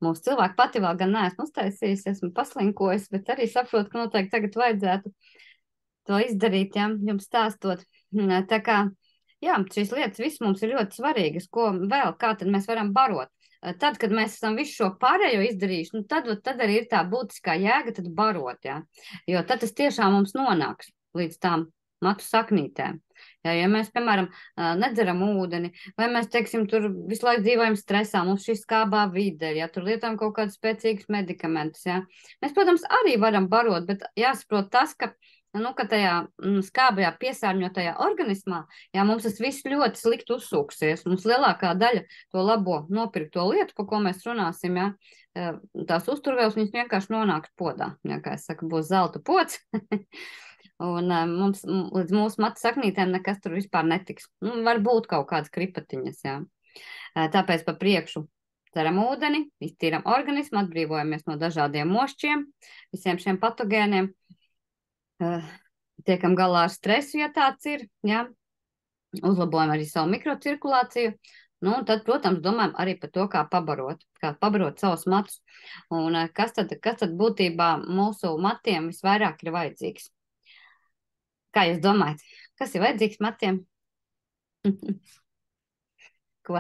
mūsu cilvēki. Pati vēl gan neesmu uztaisījis, esmu paslinkojis, bet arī saprotu, ka noteikti tagad vajadzētu to izdarīt, jā, jums stāstot. Tā kā, jā, šīs lietas viss mums ir ļoti svarīgas, ko vēl, kā tad mēs varam barot. Tad, kad mēs esam visu šo pārējo izdarījuši, nu tad arī ir tā būtiskā jēga tad barot, jā. Jo tad tas tiešām mums nonāks līdz tām matu saknītēm. Ja mēs, piemēram, nedzeram ūdeni, vai mēs, teiksim, tur visu laiku dzīvojam stresā, mums šī skābā vide, ja tur lietojam kaut kādus spēcīgus medikamentus, ja. Mēs, protams, arī varam barot, bet jāsaprot tas, ka tajā skābajā piesārņotajā organismā, jā, mums tas viss ļoti slikti uzsūksies. Mums lielākā daļa to labo nopirkto lietu, par ko mēs runāsim, jā, tās uzturvielas, viņas vienkārši nonāks podā. Jā, kā es saku, būs zelta pods. Un mums līdz mūsu matu saknītēm nekas tur vispār netiks. Varbūt kaut kādas kripatiņas, jā. Tāpēc pa priekšu dzeram ūdeni, iztīram organismu, atbrīvojamies no dažādiem mošķiem, visiem šiem patogēniem. Tiekam galā ar stresu, ja tāds ir, jā. Uzlabojam arī savu mikrocirkulāciju. Nu, un tad, protams, domājam arī par to, kā pabarot savus matus. Un kas tad būtībā mūsu matiem visvairāk ir vajadzīgs? Kā jūs domājat? Kas ir vajadzīgs matiem? Ko?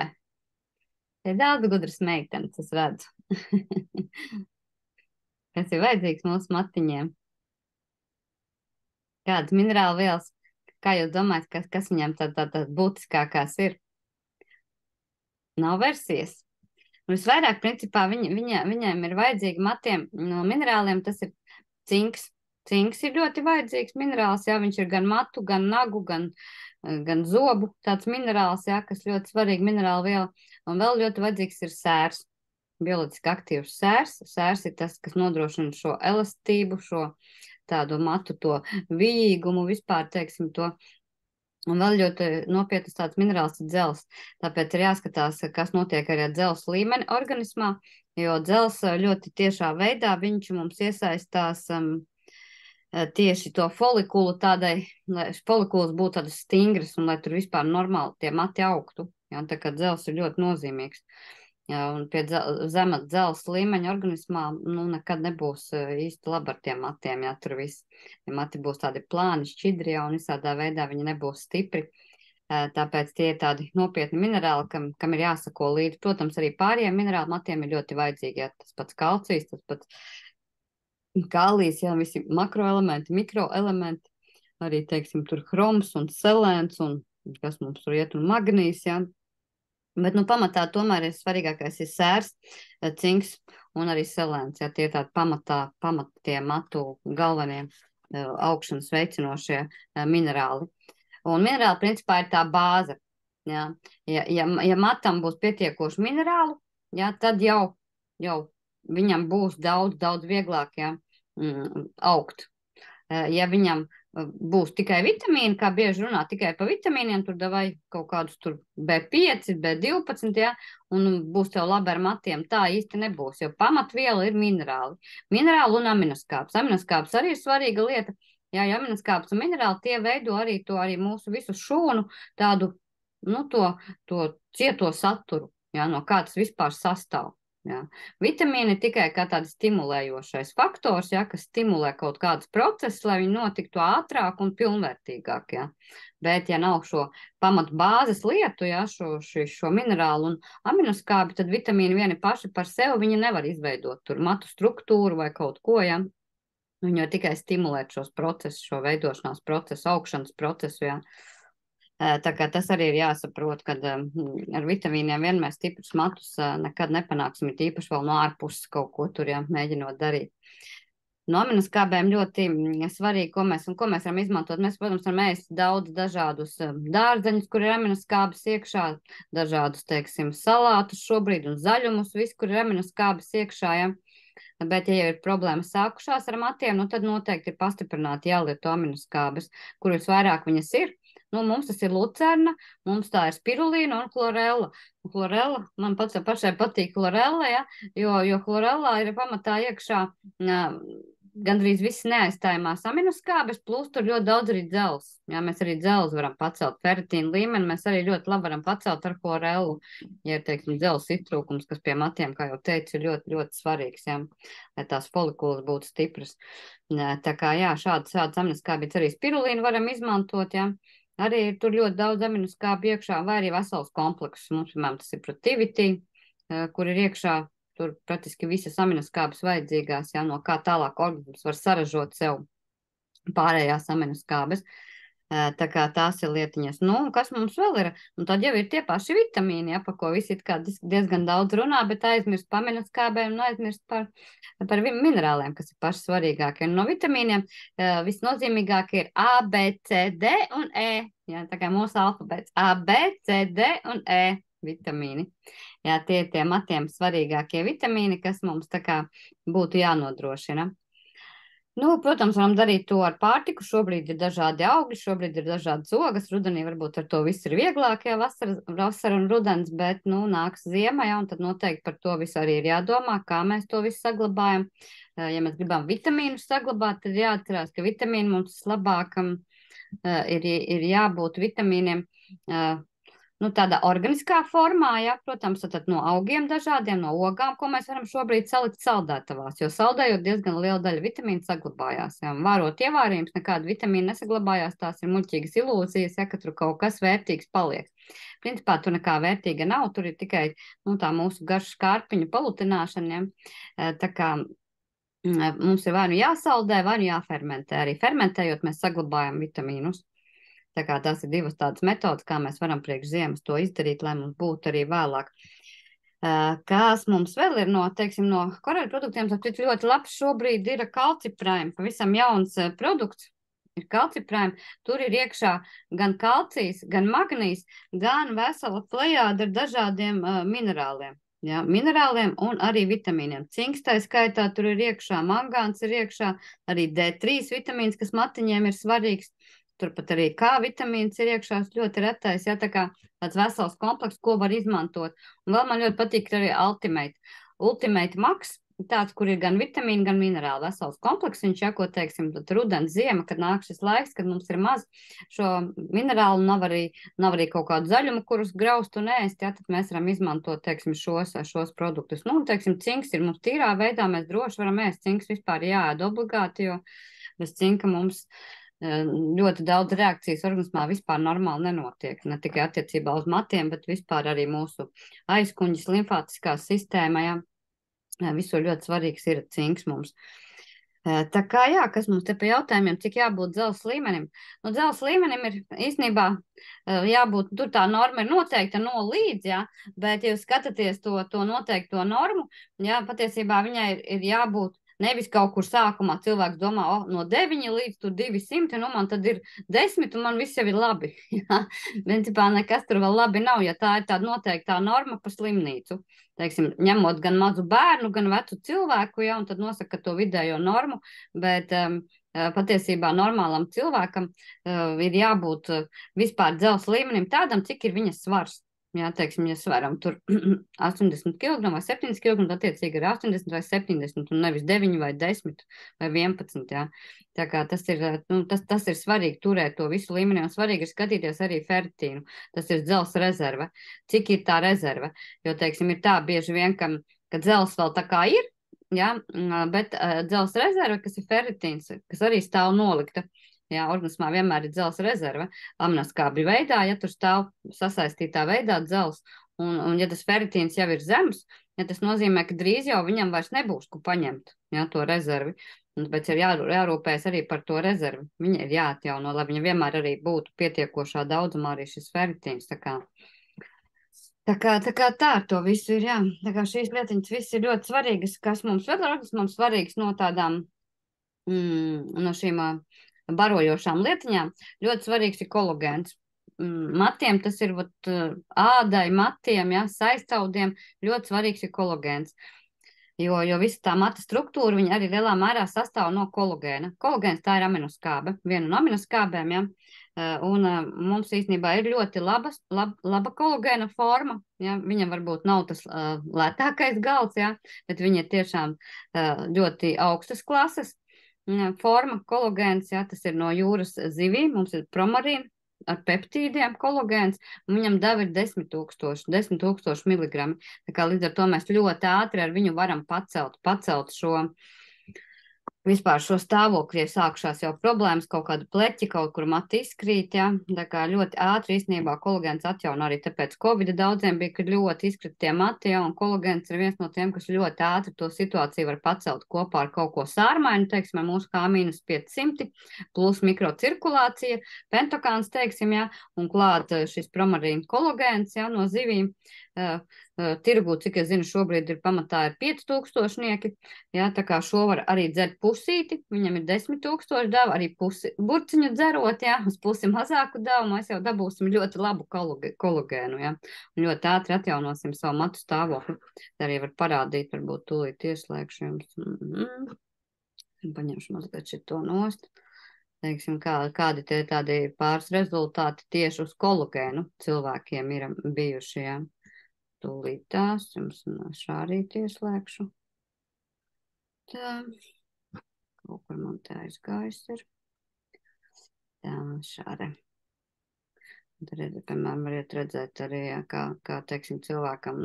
Ir daudz gudras meitenes, es redzu. Kas ir vajadzīgs mūsu matiņiem? Kādas minerāla vielas? Kā jūs domājat, kas viņam tādas būtiskākās ir? Nav versijas. Visvairāk, principā, viņiem ir vajadzīgi matiem no minerāliem, tas ir cinks. Cinks ir ļoti vajadzīgs minerāls, jā, viņš ir gan matu, gan nagu, gan zobu tāds minerāls, jā, kas ļoti svarīgi minerāla viela. Un vēl ļoti vajadzīgs ir sērs, bioloģiski aktīvs sērs. Sērs ir tas, kas nodrošina šo elastību, šo tādu matu, to vijīgumu, vispār, teiksim, to. Un vēl ļoti nopietnas tāds minerāls ir dzels. Tāpēc ir jāskatās, kas notiek arī ar dzels līmeni organismā, jo dzels ļoti tiešā veidā viņš mums iesaistās tieši to folikulu tādai, lai folikulas būtu tādas stingras un lai tur vispār normāli tie mati augtu. Jā, tā kā dzels ir ļoti nozīmīgs. Jā, un pie zema dzels līmeņa organismā, nekad nebūs īsti labi ar tiem matiem, jā, tur viss. Tie mati būs tādi plāni, šķidri, un visādā veidā viņi nebūs stipri. Tāpēc tie ir tādi nopietni minerāli, kam ir jāsako līdzi. Protams, arī pārējiem minerāli matiem ir ļoti vajadzīgi, jā, tas pats kalcijs, tas pats kālijs, jā, visi makroelementi, mikroelementi, arī, teiksim, tur hroms un selēns un kas mums tur iet un magnīs, jā. Bet, pamatā tomēr ir svarīgākais ir sērs, cinks un arī selēns, jā, tie tādi pamatie matu galvenie augšanas veicinošie minerāli. Un minerāli, principā, ir tā bāze, jā. Ja matam būs pietiekoši minerālu, jā, tad jau viņam būs daudz vieglāk, jā, augt. Ja viņam būs tikai vitamīni, kā bieži runā, tikai pa vitamīniem, tur davai kaut kādus tur B5, B12, jā, un būs tev labi ar matiem, tā īsti nebūs, jo pamatviela ir minerāli. Minerāli un aminoskāps. Aminoskāps arī ir svarīga lieta, jā, jo aminoskāps un minerāli tie veido arī mūsu visu šūnu tādu, to cieto saturu, jā, no kā tas vispār sastāv. Jā. Vitamīni tikai kā tāds stimulējošais faktors, jā, kas stimulē kaut kādus procesus, lai viņi notiktu ātrāk un pilnvērtīgāk. Jā. Bet, ja nav šo pamatu bāzes lietu, jā, šo minerālu un aminoskābi, tad vitamīni vieni paši par sevi viņi nevar izveidot tur matu struktūru vai kaut ko, jā. Viņi jau tikai stimulēt šos procesus, šo veidošanās procesu, augšanas procesu, jā. Tā kā tas arī ir jāsaprot, kad ar vitamīniem vienmēr stiprus matus nekad nepanāksim, ir īpaši vēl no ārpuses kaut ko tur, jā, mēģinot darīt. No aminoskābēm ļoti svarīgi, ko mēs varam izmantot. Mēs, protams, varam ēst daudz dažādus dārzeņus, kur ir aminoskābes iekšā, dažādus, teiksim, salātus šobrīd un zaļumus, visu, kur ir aminoskābes iekšā, ja. Bet, ja jau ir problēmas sākušās ar matiem, nu tad noteikti ir pastiprināti jālieto aminoskābes, kuras vairāk viņas ir. Nu, mums tas ir lucerna, mums tā ir spirulīna un chlorella. Chlorella, man pašai patīk chlorella, ja, jo chlorellā ir pamatā iekšā gandrīz viss neaizstājumās aminoskābes, plus tur ļoti daudz arī dzels. Jā, mēs arī dzels varam pacelt, ferritīnu līmeni, mēs arī ļoti labi varam pacelt ar chlorellu, ja ir, teiksim, dzels iztrūkums, kas pie matiem, kā jau teicu, ir ļoti, ļoti svarīgs, jā, lai tās folikulas būtu stipras. Tā kā, jā, šādas aminoskābes arī spirulīnu varam izmantot, jā. Arī tur ļoti daudz aminoskābu iekšā, vai arī vesels komplekss. Mums, piemēram, tas ir Protivity, kur ir iekšā tur praktiski visas aminoskābes vajadzīgās, jā, no kā tālāk organisms var saražot sev pārējās aminoskābes. Tā kā tās ir lietiņas. Nu, kas mums vēl ir? Un tad jau ir tie paši vitamīni, ja, par ko visi it kā diezgan daudz runā, bet aizmirst par aminoskābēm un aizmirst par minerāliem, kas ir paši svarīgākie. Un no vitamīniem visnozīmīgākie ir A, B, C, D un E. Ja, tā kā mūsu alfabēts A, B, C, D un E vitamīni. Jā, tie ir tie matiem svarīgākie vitamīni, kas mums tā kā būtu jānodrošina. Nu, protams, varam darīt to ar pārtiku. Šobrīd ir dažādi augļi, šobrīd ir dažādas ogas. Rudenī varbūt ar to viss ir vieglāk, ja vasara un rudens, bet, nu, nāks ziema, ja, un tad noteikti par to visu arī ir jādomā, kā mēs to visu saglabājam. Ja mēs gribam vitamīnus saglabāt, tad jāatcerās, ka vitamīni mums labāk ir jābūt vitamīniem, nu, tādā organiskā formā, ja, protams, tad no augiem dažādiem, no ogām, ko mēs varam šobrīd salikt saldētavās, jo saldējot diezgan liela daļa vitamīnu saglabājās, ja, vārot ievārījums, nekāda vitamīna nesaglabājās, tās ir muļķīgas ilūzijas, ja, ka tur kaut kas vērtīgs paliek. Principā tur nekā vērtīga nav, tur ir tikai, nu, tā mūsu garšu kārpiņu palutināšana, ja, tā kā mums ir vai nu jāsaldē, vai nu jāfermentē, arī fermentējot mēs saglabājam vitamīnus. Tā kā tās ir divas tādas metodas, kā mēs varam priekš ziemas to izdarīt, lai mums būtu arī vēlāk. Kas mums vēl ir no, teiksim, no koreļu produktiem, tad ļoti labs šobrīd ir kalciprime, pavisam jauns produkts. Ir kalciprime, tur ir iekšā gan kalcijs, gan magnijs, gan vesela plejāda ar dažādiem minerāliem. Ja, minerāliem un arī vitamīniem. Cinks tā skaitā tur ir iekšā, mangāns ir iekšā, arī D3 vitamīns, kas matiņiem ir svarīgs. Turpat arī K vitamīns ir iekšā, ļoti retais, ja, tā kā tāds vesels komplekss, ko var izmantot. Un vēl man ļoti patīk arī Ultimate Max, tāds, kur ir gan vitamīni, gan minerāli vesels komplekss. Viņš, ja, ko teiksim, tad rudens, ziema, kad nāk šis laiks, kad mums ir maz šo minerālu, nav arī kaut kādu zaļumu, kurus graust un ēst, ja, tad mēs varam izmantot, teiksim, šos produktus. Nu, teiksim, cinks ir mums tīrā veidā, mēs droši varam ēst. Cinks vispār jāēd obligāti, jo bez cinka mums ļoti daudz reakcijas organismā vispār normāli nenotiek. Ne tikai attiecībā uz matiem, bet vispār arī mūsu aizkuņģis, limfātiskā sistēma. Ja. Visur ļoti svarīgs ir cinks mums. Tā kā, jā, kas mums te pie jautājumiem, cik jābūt dzels līmenim? Nu, dzels līmenim ir īstenībā jābūt, tur tā norma ir noteikta no līdz, jā, bet, ja jūs skatāties to noteikto normu, jā, patiesībā viņai ir jābūt nevis kaut kur sākumā cilvēks domā, no 9 līdz 200, nu man tad ir 10 un man viss jau ir labi. Principā nekas tur vēl labi nav, ja tā ir tāda noteiktā norma par slimnīcu. Teiksim, ņemot gan mazu bērnu, gan vecu cilvēku, ja, un tad nosaka to vidējo normu, bet patiesībā normālam cilvēkam ir jābūt vispār dzels līmenim tādam, cik ir viņa svars. Jā, teiksim, ja svaram tur 80 kg vai 70 kg, attiecīgi ir 80 vai 70, un nevis 9 vai 10 vai 11, jā. Tā kā tas ir svarīgi turēt to visu līmeni, un svarīgi ir skatīties arī ferritīnu. Tas ir dzels rezerve. Cik ir tā rezerve? Jo, teiksim, ir tā bieži vien, ka dzels vēl tā kā ir, jā, bet dzels rezerve, kas ir ferritīns, kas arī stāv nolikta. Jā, organismā vienmēr ir dzels rezerve, aminoskābju veidā, ja tur stāv sasaistītā veidā dzels, un ja tas ferritīns jau ir zems, ja tas nozīmē, ka drīz jau viņam vairs nebūs, ko paņemt, jā, to rezervi, bet ir jārūpējas arī par to rezervi, viņa ir jāatjauno, lai viņa vienmēr arī būtu pietiekošā daudzumā arī šis ferritīns, tā kā tā ar to visu ir, jā, tā kā šīs lietiņas viss ir ļoti svarīgas, kas mums vēl ir svarīgs no tādām no šīm barojošām lietiņām, ļoti svarīgs ir kolagēns. Matiem tas ir ādai, matiem, ja, saistaudiem, ļoti svarīgs ir kolagēns. Jo visa tā mata struktūra, viņa arī lielā mērā sastāv no kolagēna. Kolagēns tā ir aminoskābe, viena no aminoskābēm, ja. Un mums īstenībā ir ļoti laba kolagēna forma, ja. Viņa varbūt nav tas lētākais gals, ja, bet viņa ir tiešām ļoti augstas klases forma, kolagēns, ja, tas ir no jūras zivīm, mums ir promarīna ar peptīdiem kolagēns, un viņam deva ir 10 000 miligrami. Tā kā līdz ar to mēs ļoti ātri ar viņu varam pacelt vispār šo stāvokli, ja sākušās jau problēmas, kaut kāda pleķi, kaut kur mati izkrīt, ja, tā kā ļoti ātri īstenībā kolagēns atjauno arī tāpēc Covid daudziem bija, kad ļoti izkrita tie mati, ja, un kolagēns ir viens no tiem, kas ļoti ātri to situāciju var pacelt kopā ar kaut ko sārmainu, teiksim, mūsu K-500, plus mikrocirkulācija, pentokāns, teiksim, ja, un klāt šis promarīna kolagēns, ja, no zivīm. Tirgu, cik es zinu, šobrīd ir pamatā ir 5000, ja, tā kā šo var arī dzert pusīti, viņam ir 10 000 deva, arī pusi burciņu dzerot, ja, uz pusi mazāku devu, mēs jau dabūsim ļoti labu kolagēnu, ja, un ļoti ātri atjaunosim savu matu stāvokli. Tā arī var parādīt, varbūt tūlīt ieslēgšu jums. Paņemšu mazliet šito nost. Teiksim, kādi tie tādi pāris rezultāti tieši uz kolagēnu cilvēkiem ir bijuši, ja. Tūlīt tās jums šādi ieslēgšu. Tā, kaut kur man tā aizgājis ir. Tā, šādi. Tad, piemēram, variet redzēt arī, kā teiksim, cilvēkam,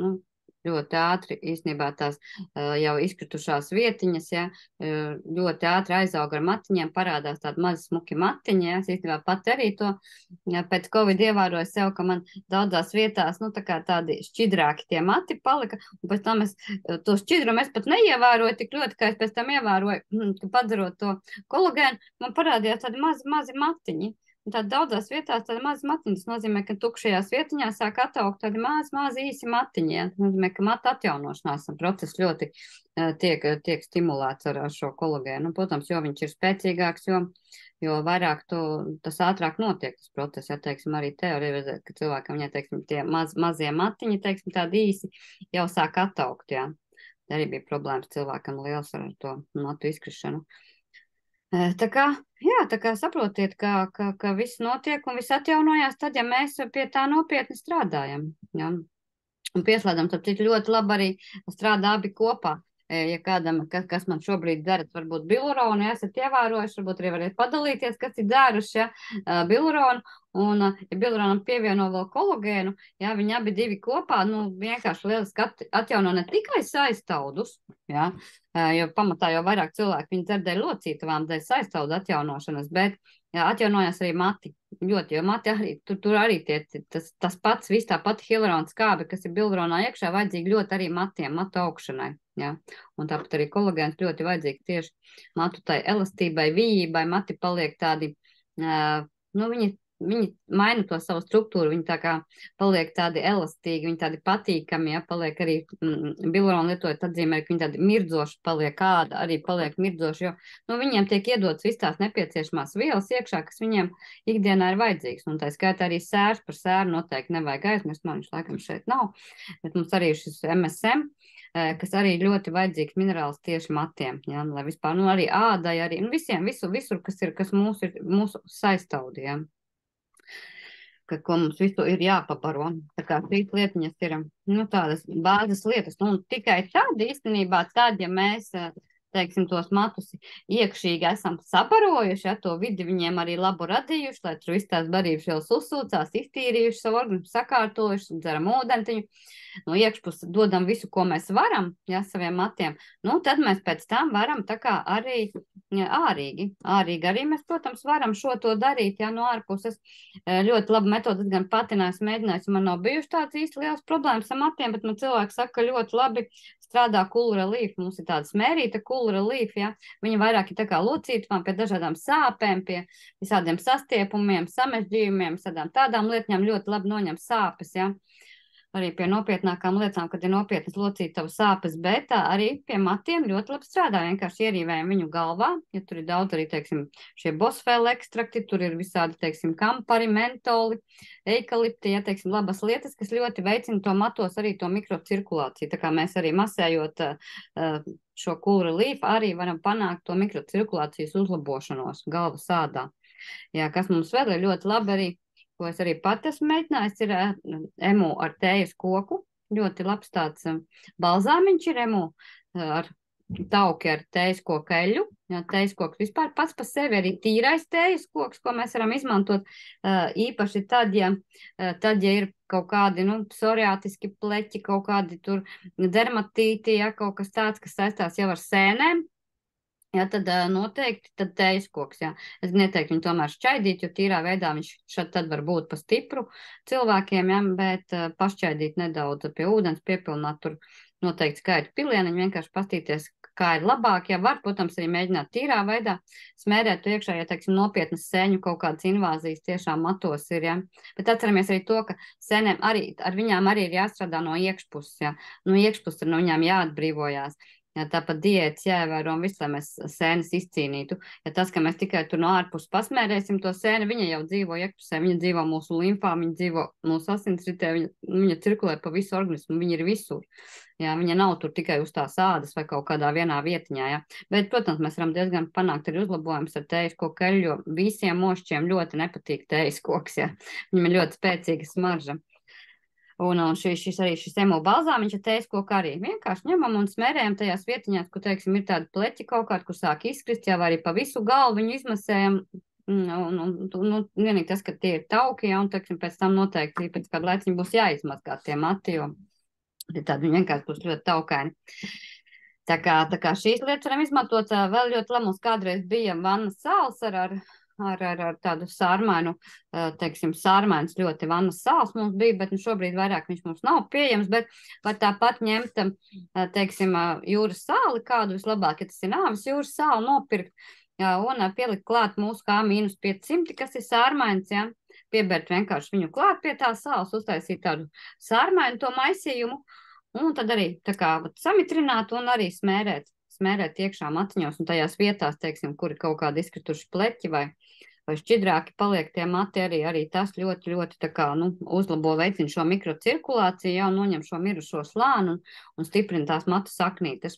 ļoti ātri, īstenībā tās jau izkritušās vietiņas, ja, ļoti ātri aizauga ar matiņiem, parādās tādi mazi smuki matiņi, ja, es īstenībā pat arī to pēc Covid ievēroju sev, ka man daudzās vietās, tā kā tādi šķidrāki tie mati palika, un pēc tam es to šķidrumu es pat neievēroju tik ļoti, ka es pēc tam ievēroju, ka padzerot to kolagēnu, man parādījās tādi mazi matiņi. Tātad daudzās vietās tādi mazi matiņi, tas nozīmē, ka tukšajās vietiņās sāk attaukt tādi mazi īsi matiņi, ja? Tas nozīmē, ka mata atjaunošanās process ļoti tiek stimulēts ar šo kolagēnu. Protams, jo viņš ir spēcīgāks, jo vairāk tas ātrāk notiek tas process, ja, teiksim, arī teorija, ka cilvēkam, ja, teiksim, tie mazie matiņi, teiksim, tādi īsi jau sāk attaukt, ja. Arī bija problēmas cilvēkam liels ar to matu izkrišanu. Tā kā saprotiet, ka viss notiek un viss atjaunojās, tad, ja mēs pie tā nopietni strādājam, ja, un pieslēdzam, tad ļoti labi arī strādā abi kopā. Ja kādam, kas man šobrīd dzerat, varbūt biluronu, ja esat ievērojuši, varbūt arī variet padalīties, kas ir dzēruši, ja, biluronu, un, ja biluronam pievieno vēl kolagēnu, ja, viņi abi divi kopā, vienkārši lieliski atjauno ne tikai saistaudus, ja, jo pamatā jau vairāk cilvēki viņi dzer dēļ locītavām, dēļ saistaudu atjaunošanas, bet atjaunojās arī mati. Ļoti, jo mati arī, tur arī tas pats, viss tā pati hialurona skābe, kas ir biluronā iekšā, vajadzīgi ļoti arī matiem, matu augšanai. Ja? Un tāpat arī kolagēns ļoti vajadzīgs tieši matu tai elastībai, vījībai, mati paliek tādi, viņi maina to savu struktūru, viņi tā kā paliek tādi elastīgi, viņi tādi patīkami, ja, paliek arī biluronu lietojot atzīmē, ka viņi tādi mirdzoši paliek, arī paliek mirdzoši, jo viņiem tiek iedots viss tās nepieciešamās vielas iekšā, kas viņiem ikdienā ir vajadzīgs, un tā skaitā arī sērs, par sēru noteikti nevajag aizmirst, man viņš laikam šeit nav, bet mums arī šis MSM, kas arī ļoti vajadzīgs minerāls tieši matiem, ja, lai vispār, arī ādai, arī, visiem, visur, kas mūsu saistaudi, ja. Ko mums visu ir jāpaparo. Tā kā šīs lietiņas ir, tādas bāzes lietas. Un tikai tad, īstenībā, ja mēs, teiksim, tos matus iekšīgi esam sabarojuši, ja, to vidi viņiem arī labu radījuši, lai tur viss tās barības jau uzsūcās, iztīrījuši savu organismu, sakārtojuši, dzeram ūdentiņu, no iekšpuses dodam visu, ko mēs varam, ja, saviem matiem, tad mēs pēc tam varam tā kā arī ārīgi arī mēs, protams, varam šo to darīt, ja, no ārpuses. Ļoti laba metode, gan patinājis, mēģinājis, man nav bijuši tāds īsti liels problēmas ar matiem, bet man cilvēki saka, ka ļoti labi strādā Cool Relief, mums ir tāda smērīta Cool Relief, ja, viņa vairāk ir tā kā locītavām pie dažādām sāpēm, pie visādiem sastiepumiem, samežģījumiem, visādām tādām lietņām ļoti labi noņem sāpes, ja. arī pie nopietnākām lietām, kad ir nopietnas locītava sāpes, bet arī pie matiem ļoti labi strādā. Vienkārši ierīvējam viņu galvā, ja tur ir daudz arī, teiksim, šie bosfēla ekstrakti, tur ir visādi, teiksim, kampari, mentoli, eikalipti, ja, teiksim, labas lietas, kas ļoti veicina to matos arī to mikrocirkulāciju. Tā kā mēs arī masējot šo cool relief, arī varam panākt to mikrocirkulācijas uzlabošanos galvas ādā. Jā, kas mums vēl ir ļoti labi arī, ko es arī pat esmu mēģinājis, ir emu ar tējas koku. Ļoti labs tāds balzāmiņš ir emu ar tauki ar tējas koku eļu. Jā, tējas koks vispār pats pa sevi arī tīrais tējas koks, ko mēs varam izmantot īpaši tad, ja ir kaut kādi, psoriātiski pleķi, kaut kādi tur dermatīti, ja, kaut kas tāds, kas saistās jau ar sēnēm. Jā, tad noteikti tad tējas koks, jā. Es neteiktu viņu tomēr šķaidīt, jo tīrā veidā viņš šad tad var būt pa stipru cilvēkiem, jā, bet pašķaidīt nedaudz pie ūdens, piepilināt tur noteikti skaitu pilieniņu, vienkārši pastīties, kā ir labāk, ja var, protams, arī mēģināt tīrā veidā smērēt to iekšā, ja, teiksim, nopietnas sēņu kaut kādas invāzijas tiešām matos ir, jā. Bet atceramies arī to, ka sēnēm arī, ar viņām arī ir jāstrādā no iekšpuses, jā. No iekšpuses ir no viņām jāatbrīvojās. Jā, tāpat diētas jāievēro un viss, lai mēs sēnes izcīnītu. Ja tas, ka mēs tikai tur no ārpus pasmērēsim to sēni, viņa jau dzīvo iekšpusē, viņa dzīvo mūsu limfā, viņa dzīvo mūsu asinsritē, viņa cirkulē pa visu organismu, viņa ir visur. Jā, viņa nav tur tikai uz tās ādas vai kaut kādā vienā vietiņā, jā. Bet, protams, mēs varam diezgan panākt arī uzlabojumus ar tējas koku eļu, jo visiem mošķiem ļoti nepatīk tējas koks, jā. Viņam ir ļoti spēcīga smarža. Un šis emu balzāmiņš ar tējas koku arī vienkārši ņemam un smērējam tajās vietiņās, kur, teiksim, ir tādi pleķi kaut kādi, kur sāk izkrist, jau arī pa visu galvu viņu izmasējam. Vienīgi tas, ka tie ir tauki, ja, un, teiksim, pēc tam noteikti pēc kādu laiciņu būs jāizmazgā tie mati, jo tādi vienkārši būs ļoti taukaini. Tā kā šīs lietas varam izmantot, vēl ļoti labi mums kādreiz bija vannas sāls ar tādu sārmainu, teiksim, sārmains ļoti vannas sāls mums bija, bet šobrīd vairāk viņš mums nav pieejams, bet var tāpat ņemt, teiksim, jūras sāli kādu vislabāk, ja tas ir nāvis jūras sāli nopirkt, jā, un pielikt klāt mūsu K-500, kas ir sārmains, jā, piebērt vienkārši viņu klāt pie tā sāls, uztaisīt tādu sārmainu to maisījumu, un tad arī tā kā samitrināt un arī smērēt iekšā matiņos un tajās vietās, teiksim, kur ir kaut kādi izkrituši pleķi vai šķidrāki paliek tie mati, arī tas ļoti, ļoti tā kā, uzlabo veicina šo mikrocirkulāciju, jau noņem šo mirušo slānu un stiprina tās matu saknītes.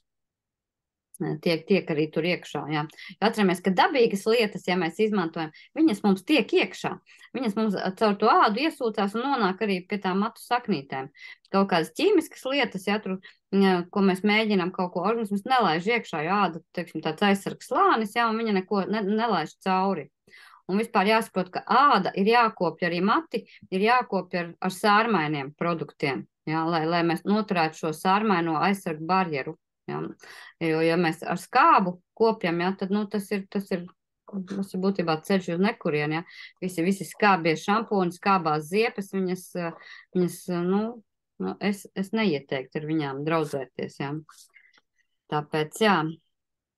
Tiek arī tur iekšā, jā. Atceramies, ka dabīgas lietas, ja mēs izmantojam, viņas mums tiek iekšā. Viņas mums caur to ādu iesūcās un nonāk arī pie tām matu saknītēm. Kaut kādas ķīmiskas lietas, ja tur, ko mēs mēģinām kaut ko organismus nelaiž iekšā, jo āda, teiksim, tāds aizsargs slānis, jā, un viņa neko nelaiž cauri. Un vispār jāsaprot, ka āda ir jākopja arī mati, ir jākopja ar sārmainiem produktiem, jā, lai mēs noturētu šo sārmaino aizsargu barjeru. Jā. Jo, ja mēs ar skābu kopjam, jā, tad, tas ir būtībā ceļš uz nekurieni, jā. Visi skābie šampūni, skābās ziepes, viņas, es neieteiktu ar viņām draudzēties, jā. Tāpēc, jā,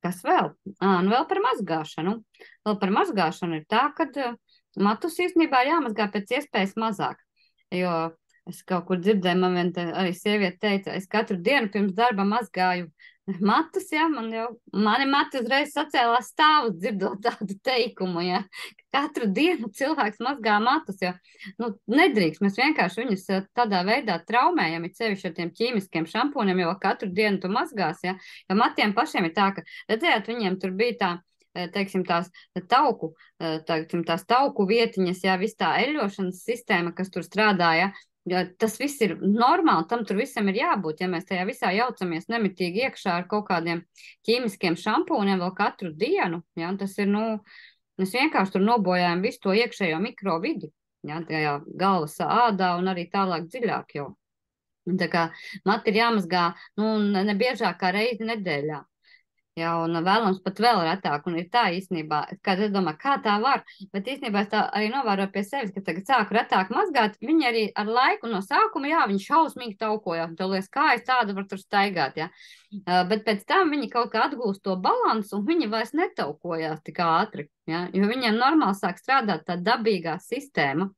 kas vēl? Un vēl par mazgāšanu. Vēl par mazgāšanu ir tā, ka matus īstenībā ir jāmazgā pēc iespējas mazāk, jo es kaut kur dzirdēju, man arī sieviete teica, es katru dienu pirms darba mazgāju matus, jā, mani mati uzreiz sacēlās stāvus dzirdot tādu teikumu, jā, katru dienu cilvēks mazgā matus, jo, nedrīkst, mēs vienkārši viņus tādā veidā traumējam, it sevišķi ar tiem ķīmiskiem šampūniem, jo katru dienu tu mazgās, jā, jo matiem pašiem ir tā, ka, redzējāt, viņiem tur bija tā, teiksim, tās tauku vietiņas, jā, viss tā eļošanas sistēma, kas tur strādāja, jo tas viss ir normāli, tam tur visam ir jābūt, ja mēs tajā visā jaucamies nemitīgi iekšā ar kaut kādiem ķīmiskiem šampūniem vēl katru dienu, ja, tas ir, mēs vienkārši tur nobojājam visu to iekšējo mikrovidi, ja, tajā galvas ādā un arī tālāk dziļāk jau. Tā kā mati ir jāmazgā, nebiežāk kā reizi nedēļā. Jā, un vēlams pat vēl retāk, un ir tā īstenībā, kad es domāju, kā tā var, bet īstenībā es tā arī novēroju pie sevis, ka tagad sāku retāk mazgāt, viņi arī ar laiku no sākuma, jā, viņi šausmīgi taukojās, un tev liekas, kā es tādu var tur staigāt, jā, bet pēc tam viņi kaut kā atgūst to balansu, un viņi vairs netaukojās tik ātri, jā, jo viņiem normāli sāk strādāt tā dabīgā sistēma,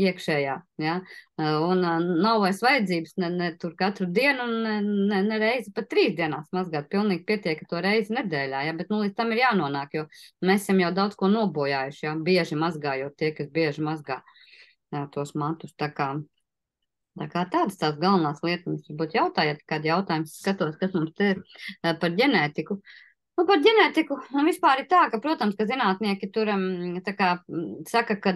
iekšējā, ja, un nav vairs vajadzības ne tur katru dienu un ne reizi pat 3 dienās mazgāt, pilnīgi pietiek, ka to reizi nedēļā, ja, bet, nu, līdz tam ir jānonāk, jo mēs esam jau daudz ko nobojājuši, ja, bieži mazgājot tie, kas bieži mazgā tos matus, tā kā tādas tās galvenās lietas mums varbūt jautājat, kādi jautājumi skatos, kas mums te ir par ģenētiku. Nu, par ģenētiku vispār ir tā, ka, protams, ka zinātnieki tur tā kā saka, ka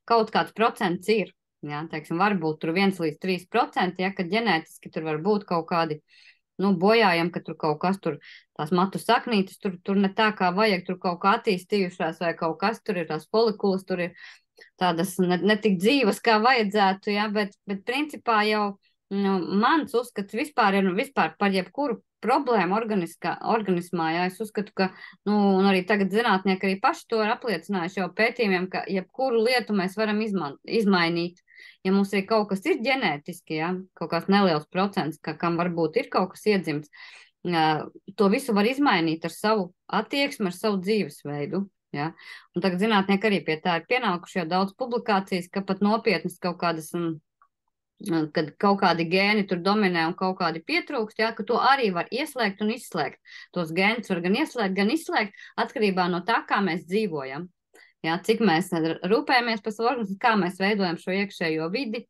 kaut kāds procents ir, jā, teiksim, varbūt tur 1 līdz 3%, ja, ka ģenētiski tur var būt kaut kādi, nu, bojājam, ka tur kaut kas tur, tās matu saknītes, tur ne tā kā vajag, tur kaut kā attīstījušās vai kaut kas tur ir, tās folikulas tur ir tādas ne tik dzīvas, kā vajadzētu, ja, bet principā jau mans uzskats vispār ir vispār par jebkuru problēmu organismā, ja es uzskatu, ka, nu, un arī tagad zinātnieki arī paši to ir apliecinājuši jau pētījumiem, ka jebkuru lietu mēs varam izmainīt. Ja mums arī kaut kas ir ģenētiski, ja, kaut kāds neliels procents, kam varbūt ir kaut kas iedzimts, to visu var izmainīt ar savu attieksmi, ar savu dzīvesveidu. Ja? Un tagad zinātnieki arī pie tā ir pienākuši jau daudz publikācijas, ka pat nopietnas kaut kādas, kad kaut kādi gēni tur dominē un kaut kādi pietrūkst, ja, ka to arī var ieslēgt un izslēgt. Tos gēnus var gan ieslēgt, gan izslēgt, atkarībā no tā, kā mēs dzīvojam. Ja, cik mēs rūpējamies par savu organismu, kā mēs veidojam šo iekšējo vidi,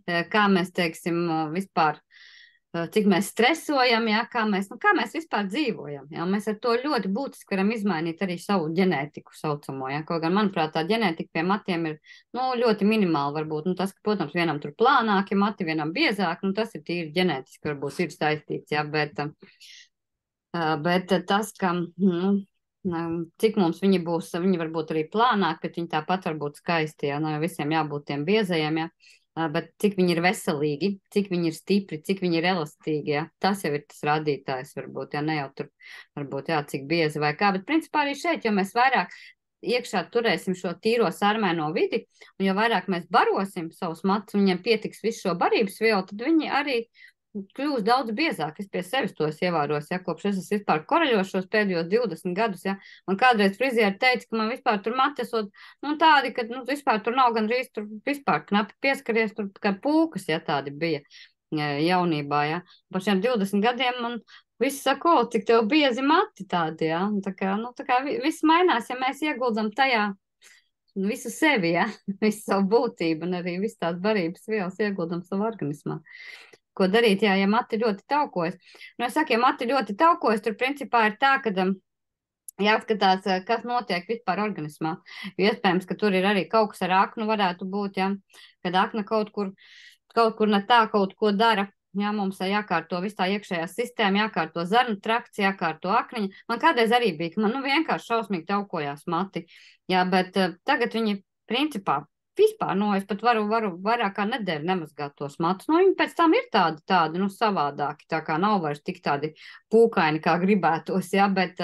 kā mēs, teiksim, vispār cik mēs stresojam, ja, kā mēs vispār dzīvojam. Ja, mēs ar to ļoti būtiski varam izmainīt arī savu ģenētiku saucamo. Ja. Kaut gan, manuprāt, tā ģenētika pie matiem ir ļoti minimāla varbūt. Nu, tas, ka, protams, vienam tur plānāki mati, vienam biezāk, tas ir tīri ģenētiski, varbūt ir saistīts, ja, bet tas, ka cik mums viņi būs, viņi varbūt arī plānāki, bet viņi tāpat varbūt skaisti, ja, visiem jābūt tiem biezajiem, ja. Bet cik viņi ir veselīgi, cik viņi ir stipri, cik viņi ir elastīgi, ja? Tas jau ir tas rādītājs varbūt, ja ne jau tur varbūt, jā, cik biezi vai kā, bet principā arī šeit, jo mēs vairāk iekšā turēsim šo tīro sarmēno vidi, un jo vairāk mēs barosim savus matus, un viņiem pietiks visu šo barības vielu, tad viņi arī kļūst daudz biezāk. Es pie sevis to ievārojos, ja, kopš es esmu vispār koreļošos pēdējos 20 gadus, ja, man kādreiz frizieri teica, ka man vispār tur mati esot, tādi, ka, vispār tur nav gandrīz, tur vispār knapi pieskaries, tur kā pūkas, ja, tādi bija jaunībā, ja. Par šiem 20 gadiem man visi saka, cik tev biezi mati tādi, ja, tā kā viss mainās, ja mēs ieguldam tajā visu sevi, ja, visu savu būtību, un arī visu tās barības vielas ieguldam savu organismā. Ko darīt, ja mati ļoti taukojas. Es saku, ja mati ļoti taukojas, tur principā ir tā, ka jāskatās, kas notiek vispār organismā. Jo iespējams, ka tur ir arī kaut kas ar aknu varētu būt, ja, kad akna kaut kur ne tā kaut ko dara. Jā, mums jākārto viss tā iekšējā sistēma, jākārto zarnu trakts, jākārto akniņa. Man kādreiz arī bija, ka man vienkārši šausmīgi taukojās mati. Jā, bet tagad viņi principā vispār, es pat varu vairāk kā nedēļu nemazgāt tos matus. Viņi pēc tam ir tādi savādāki, tā kā nav vairs tik tādi pūkaini, kā gribētos, ja, bet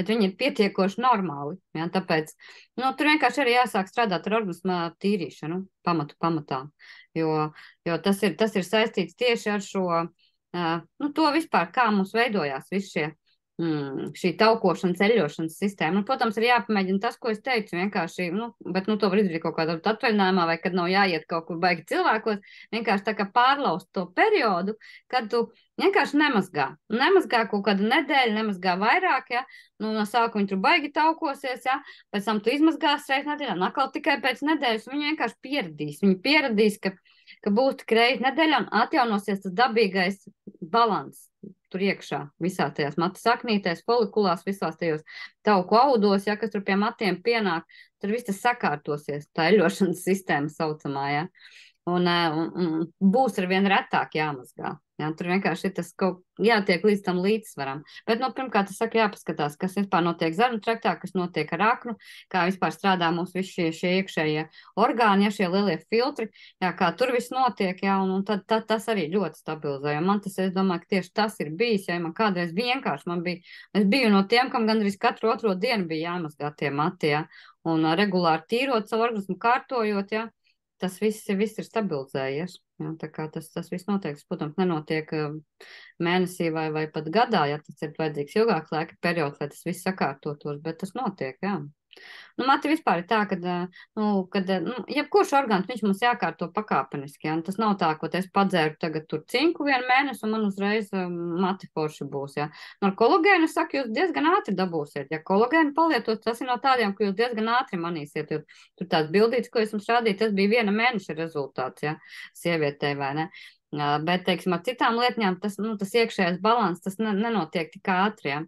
viņi ir pietiekoši normāli. Ja, tāpēc, tur vienkārši arī jāsāk strādāt ar organismu tīrīšanu pamatā, jo tas ir saistīts tieši ar šo, to vispār, kā mums veidojās visi šī taukošana, ceļošanas sistēma. Protams, ir jāpamēģina tas, ko es teicu, vienkārši, bet to var izdarīt kaut kādā atvaļinājumā, vai kad nav jāiet kaut kur baigi cilvēkos, vienkārši tā kā pārlaust to periodu, kad tu vienkārši nemazgā. Nemazgā kaut kādu nedēļu, nemazgā vairāk, ja, no sākuma viņi tur baigi taukosies, ja, pēc tam tu izmazgās reiz nedēļā, un atkal tikai pēc nedēļas viņi vienkārši pieradīs. Viņi pieradīs, ka būs tik reiz nedēļā un atjaunosies tas dabīgais balans tur iekšā, visā tajās matu saknītēs, folikulās, visās tajos tauku audos, ja, kas tur pie matiem pienāk, tur viss tas sakārtosies, tā eļošanas sistēma saucamā, ja, un būs arvien retāk jāmazgā. Ja, tur vienkārši ir tas kaut jātiek līdz tam līdzsvaram. Bet, pirmkārt, es saku, jāpaskatās, kas vispār notiek zarnu traktā, kas notiek ar aknu, kā vispār strādā mūsu visi šie iekšējie orgāni, ja šie lielie filtri, jā, kā tur viss notiek, jā, un tad tas arī ļoti stabilizē. Ja man tas, es domāju, ka tieši tas ir bijis, ja man kādreiz vienkārši, es biju no tiem, kam gandrīz katru otro dienu bija jāmazgā tie mati, ja, un regulāri tīrot savu organismu, kārtojot, ja, tas viss ir stabilizējies. Jā, tā kā tas viss noteikti, protams, nenotiek mēnesī vai pat gadā, ja tas ir vajadzīgs ilgāks laika periods, lai tas viss sakārtotos, bet tas notiek, jā. Nu, mati vispār ir tā, jebkurš orgāns, viņš mums jākārto pakāpeniski, ja? Tas nav tā, ko es padzēru tagad tur cinku 1 mēnesi, un man uzreiz mati forši būs, ja? No kolagēnu, es saku, jūs diezgan ātri dabūsiet, ja kolagēnu palietot, tas ir no tādiem, ka jūs diezgan ātri manīsiet, jo tur tās bildītes, ko es jums rādīju, tas bija 1 mēneša rezultāts, ja? Sievietei, vai ne? Bet, teiksim, ar citām lietņām tas iekšējais balans, tas nenotiek tik ātri, ja?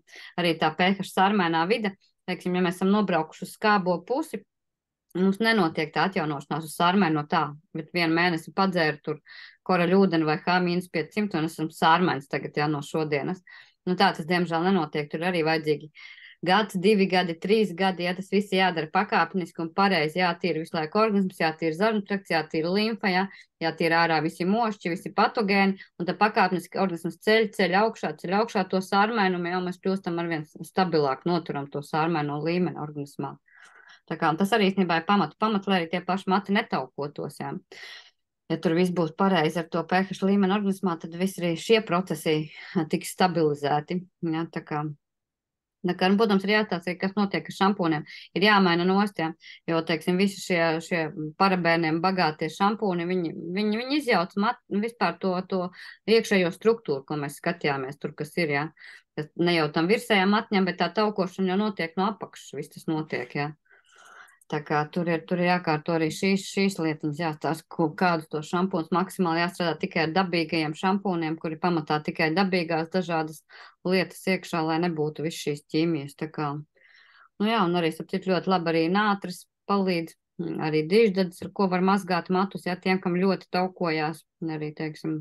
Arī tā pH sarmēnā vide, teiksim, ja mēs esam nobraukuši uz skābo pusi, mums nenotiek tā atjaunošanās uz sarmēnu no tā, bet 1 mēnesi padzēru tur koraļūdeni vai H-500 un esam sarmēns tagad, jā, no šodienas. Nu tā tas, diemžēl, nenotiek, tur arī vajadzīgi gads, 2 gadi, 3 gadi, ja tas viss jādara pakāpeniski un pareizi, jātīra visu laiku organisms, jātīra zarnu trakts, jātīra limfa, jātīra ārā visi mošķi, visi patogēni, un tad pakāpeniski organisms ceļ augšā to sarmēnu, un jau mēs kļūstam arvien stabilāk, noturam to sarmēno līmeni organismā. Tā kā tas arī īstenībā ir pamat, lai arī tie paši mati netaukotos, jā. Ja tur viss būs pareizi ar to pH līmeni organismā, tad visi arī šie procesi tiks stabilizēti, jā, tā kā. Protams, ir jāstāsta, kas notiek ar šampūniem. Ir jāmaina nost, ja? Jo, teiksim, visi šie parabēniem bagātie šampūni, viņi izjauc vispār to iekšējo struktūru, ko mēs skatījāmies tur, kas ir, ja? Ne jau tam virsējām matņam, bet tā taukošana jau notiek no apakšas, viss tas notiek, ja? Tā kā tur ir jākārto arī šīs lietiņas, jāstāsta, kādus to šampūnus maksimāli jāstrādā tikai ar dabīgajiem šampūniem, kuri pamatā tikai dabīgās dažādas lietas iekšā, lai nebūtu viss šīs ķīmijas. Tā kā, nu jā, un arī, sapcīt, ļoti labi arī nātris palīdz, arī diždadis, ar ko var mazgāt matus, ja tiem, kam ļoti taukojās, arī, teiksim,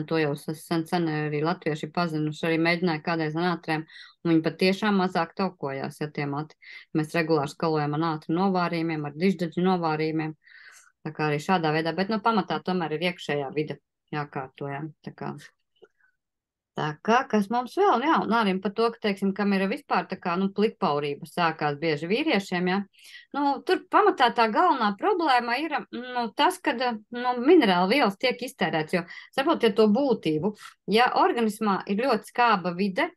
to jau sen arī latvieši pazinuši, arī mēģināja kādreiz ar nātrēm, un viņi pat tiešām mazāk taukojās, ja tie mati. Mēs regulāri skalojam ar nātri novārījumiem, ar diždaģu novārījumiem, tā kā arī šādā veidā, bet no pamatā tomēr ir iekšējā vide jākārto, jā, Tā kā, kas mums vēl, jā, un arī par to, ka, teiksim, kam ir vispār tā kā, plikpaurība sākās bieži vīriešiem, jā. Tur pamatā tā galvenā problēma ir, tas, kad, minerāla vielas tiek iztērēts, jo, saprotiet to būtību, ja organismā ir ļoti skāba vide,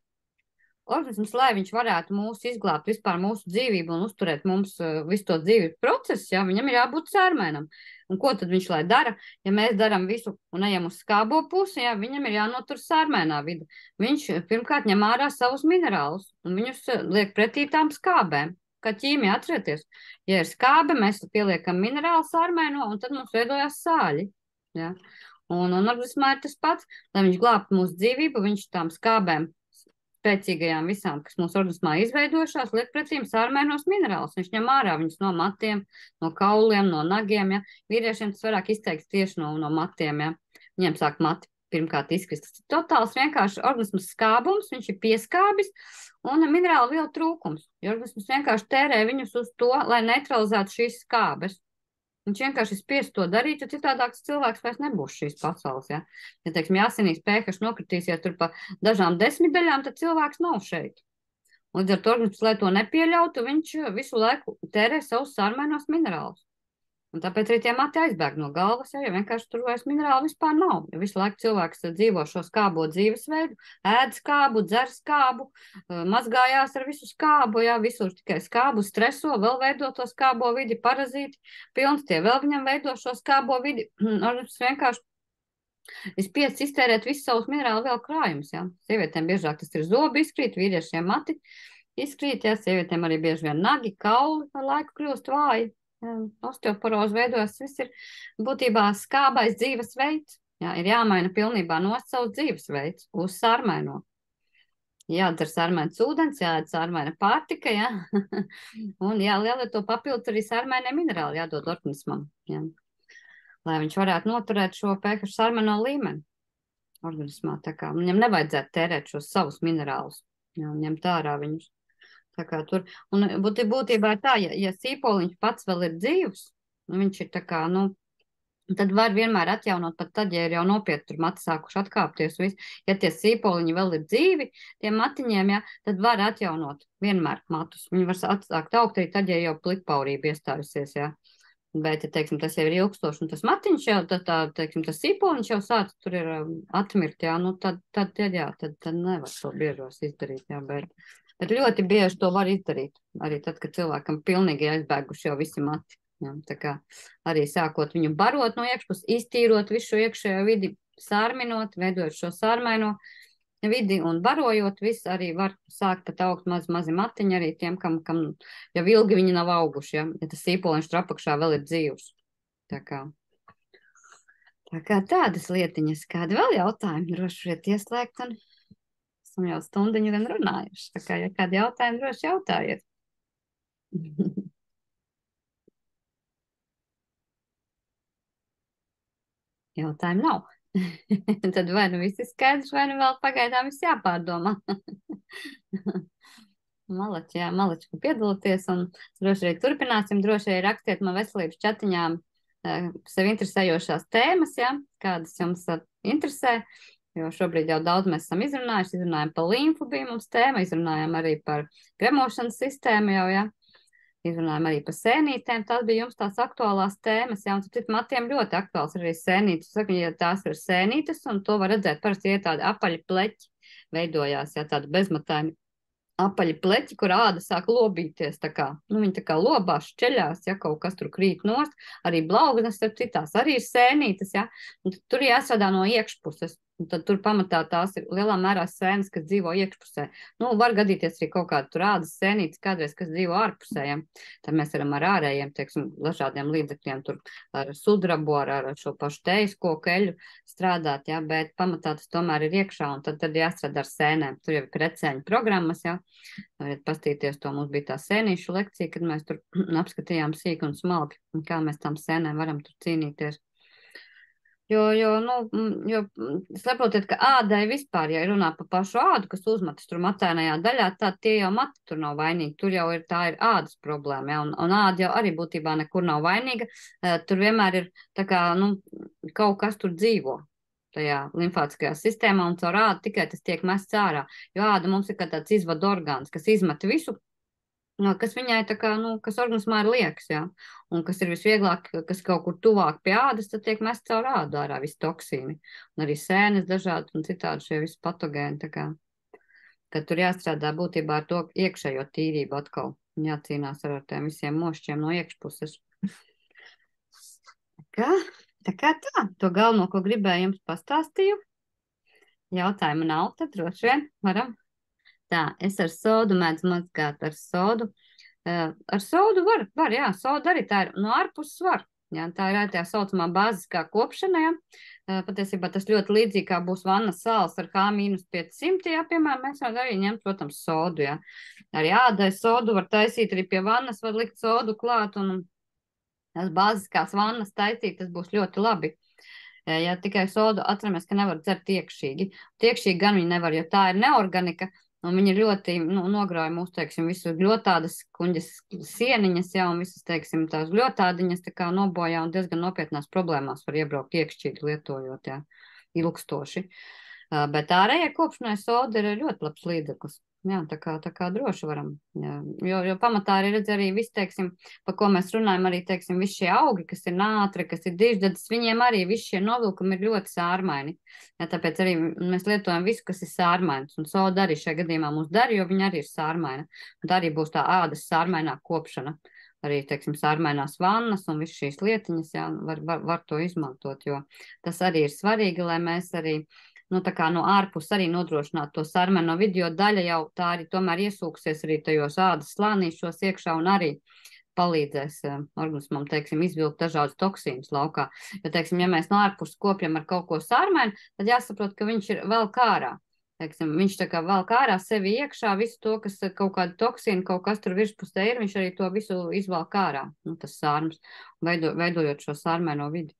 organisms, lai viņš varētu mūs izglābt vispār mūsu dzīvību un uzturēt mums visu to dzīvības procesu, jā, viņam ir jābūt sārmēnam. Un ko tad viņš lai dara? Ja mēs darām visu un ejam uz skābo pusi, jā, viņam ir jānotur sārmēnā vide. Viņš pirmkārt ņem ārā savus minerālus un viņus liek pretī tām skābēm. Kā ķīmija, atcerieties, ja ir skābe, mēs pieliekam minerālu sārmēno un tad mums veidojās sāļi. Jā. Un organismā ir tas pats, lai viņš glābtu mūsu dzīvību, viņš tām skābēm spēcīgajām visām, kas mūsu organismā izveidojušās, liek pretīm sārmēnos minerālus. Viņš ņem ārā viņus no matiem, no kauliem, no nagiem, ja. Vīriešiem tas vairāk izteikts tieši no matiem, ja. Viņiem sāk mati pirmkārt izkrist. Tas ir totāls vienkārši organismas skābums, viņš ir pieskābis un minerālu vielu trūkums. Jo organismas vienkārši tērē viņus uz to, lai neutralizētu šīs skābes. Viņš vienkārši spiež to darīt, jo citādāks cilvēks vairs nebūs šīs pasaules, ja. Ja, teiksim, asinīs pH nokritīsies tur pa dažām desmitdaļām, tad cilvēks nav šeit. Un līdz ar to organisms, lai to nepieļautu, viņš visu laiku tērē savus sārmēnos minerālus. Un tāpēc arī tie mati aizbēg no galvas, ja vienkārši tur vairs minerāli vispār nav. Ja visu laiku cilvēks dzīvo šo skābo dzīvesveidu, ēd skābu, dzer skābu, mazgājās ar visu skābu, ja visur tikai skābu, streso, vēl veido to skābo vidi, parazīti, pilns tie vēl viņam veido šo skābo vidi. Organisms vienkārši ir spiests iztērēt visu savus minerālu vēl krājumus, ja. Sievietēm biežāk tas ir zobi izkrīt, vīriešiem mati izkrīt, ja. Sievietēm arī bieži vien nagi, kauli ar laiku kļūst vāji. Osteoporoze veidojas, viss ir būtībā skābais dzīvesveids. Jā, ir jāmaina pilnībā nost savs dzīvesveids uz sārmēno. Jādzer sārmēns ūdens, jāēd sārmēna pārtika, jā. Un jālieto papildus arī sārmēnie minerāli, jādod organismam, jā. Lai viņš varētu noturēt šo pH sārmēno līmeni organismā. Tā kā viņam nevajadzētu tērēt šos savus minerālus, jā, ņemt ārā viņus. Tā kā tur, un būtībā ir tā, ja sīpoliņš pats vēl ir dzīvs, viņš ir tā kā, tad var vienmēr atjaunot, pat tad, ja ir jau nopietni tur mati sākuši atkāpties, ja tie sīpoliņi vēl ir dzīvi, tiem matiņiem, ja, tad var atjaunot vienmēr matus. Viņi var atsākt augt arī tad, ja jau plikpaurība iestājusies, ja. Bet, ja, teiksim, tas jau ir ilgstoši, un tas matiņš jau, teiksim, tas sīpoliņš jau sāc tur ir atmirt, jā, tad nevar to biežos izdarīt, jā, bet Bet ļoti bieži to var izdarīt. Arī tad, kad cilvēkam pilnīgi aizbēguši jau visi mati. Ja, tā kā arī sākot viņu barot no iekšpus, iztīrot visu šo iekšējo vidi, sārminot, veidojot šo sārmaino vidi un barojot, viss arī var sākt pat augt mazi matiņi arī tiem, kam jau ilgi viņi nav auguši, ja tas sīpoliņš tur apakšā vēl ir dzīvs. Tā kā tādas lietiņas, kādi vēl jautājumi droši vien ieslēgt un esam jau stundiņu gan runājuši. Tā kā, ja kādi jautājumi, droši jautājiet. Jautājumu nav. Tad vai nu viss ir skaidrs, vai nu vēl pagaidām viss jāpārdomā. Malači, ka piedalāties un droši arī turpināsim. Droši arī rakstiet man veselības čatiņām sev interesējošās tēmas, ja, kādas jums interesē. Jo šobrīd jau daudz mēs esam izrunājām par līmfu bija mums tēma, izrunājām arī par gremošanas sistēmu jau, ja. Izrunājām arī par sēnītēm, tās bija jums tās aktuālās tēmas, ja, un tad matiem ļoti aktuāls arī sēnītes. Saka, ja tās ir sēnītes, un to var redzēt, parasti ir tādi apaļi pleķi veidojās, ja, tādi bezmataini apaļi pleķi, kur āda sāk lobīties, tā kā, viņi tā kā lobās, šķeļās, ja kaut kas tur krīt nost, arī blaugnes, starp citās, arī ir sēnītes, ja, un tur jāsadā no iekšpuses. Un tad tur pamatā tās ir lielā mērā sēnes, kas dzīvo iekšpusē. Nu, var gadīties arī kaut kāda tur ādas sēnītes kādreiz, kas dzīvo ārpusē, ja. Tad mēs varam ar ārējiem, teiksim, dažādiem līdzekļiem tur ar sudrabu, ar šo pašu tejas koku eļu strādāt, ja, bet pamatā tas tomēr ir iekšā, un tad jāstrādā ar sēnēm. Tur jau ir precēņu programmas, ja. Variet pastīties, to mums bija tā sēnīšu lekcija, kad mēs tur apskatījām sīk un smalki, un kā mēs tām sēnēm varam tur cīnīties. Jo saprotiet, ka ādai vispār, ja runā par pašu ādu, kas uzmetas tur matēnajā daļā, tad tie jau mati tur nav vainīgi, tur jau tā ir ādas problēma, ja, un āda jau arī būtībā nekur nav vainīga, tur vienmēr ir tā kā, kaut kas tur dzīvo tajā limfātiskajā sistēmā, un caur ādu tikai tas tiek mests ārā, jo āda mums ir kā tāds izvadu orgāns, kas izmet visu, kas viņai tā kā, kas organismā ir liekas, jā, un kas ir visvieglāk, kas kaut kur tuvāk pie ādas, tad tiek mest caur ādu ārā visi toksīni, un arī sēnes dažādi un citādi šie visi patogēni, tā kā, kad tur jāstrādā būtībā ar to iekšējo tīrību atkal, jācīnās ar tiem visiem mošķiem no iekšpuses. Tā kā, to galveno, ko gribēju jums pastāstīju, jautājumu nav, tad droši vien varam. Tā, es ar sodu mēdzu mazgāt ar sodu. Ar sodu var, jā, soda arī tā ir, no ārpuses var. Jā, tā ir tā saucamā bāziskā kopšana, jā. Patiesībā tas ļoti līdzīgi kā būs vannas sāls ar H-500, jā, piemēram, mēs varam arī ņemt, protams, sodu, jā. Arī ādai sodu var taisīt, arī pie vannas var likt sodu klāt, un tās bāziskās vannas taisīt, tas būs ļoti labi. Ja tikai sodu atceramies, ka nevar dzert iekšīgi. Iekšīgi gan viņi nevar, jo tā ir neorganika, un viņi ļoti nograuja mūsu, teiksim, visu gļotādas kuņģas sieniņas, jā, un visas, teiksim, tās gļotādiņas tā kā nobojā un diezgan nopietnās problēmās var iebraukt iekšķīgi lietojot, jā, ilgstoši. Bet ārējai kopšanai soda ir ļoti labs līdzeklis. Jā, tā kā droši varam, jā. Jo pamatā arī redz arī viss, teiksim, par ko mēs runājam, arī, teiksim, visi šie augi, kas ir nātri, kas ir diždadas, viņiem arī visi šie novilkumi ir ļoti sārmaini. Jā, tāpēc arī mēs lietojam visu, kas ir sārmains, un soda arī šajā gadījumā mums dara, jo viņa arī ir sārmaina. Un tā arī būs tā ādas sārmainā kopšana. Arī, teiksim, sārmainās vannas un viss šīs lietiņas, jā, var to izmantot, jo tas arī ir svarīgi, lai mēs arī tā kā no ārpus arī nodrošināt to sarmeno vidi, jo daļa jau tā arī tomēr iesūksies arī tajos ādas slānīšos iekšā un arī palīdzēs organismam, teiksim, izvilkt dažādus toksīnus laukā. Jo, teiksim, ja mēs no ārpus kopjam ar kaut ko sarmenu, tad jāsaprot, ka viņš ir vēl kārā. Teiksim, viņš tā kā vēl kārā sevi iekšā, visu to, kas kaut kāda toksīna, kaut kas tur virspusē ir, viņš arī to visu izvēl kārā, tas sārms, veidojot šo sārmeno vidi.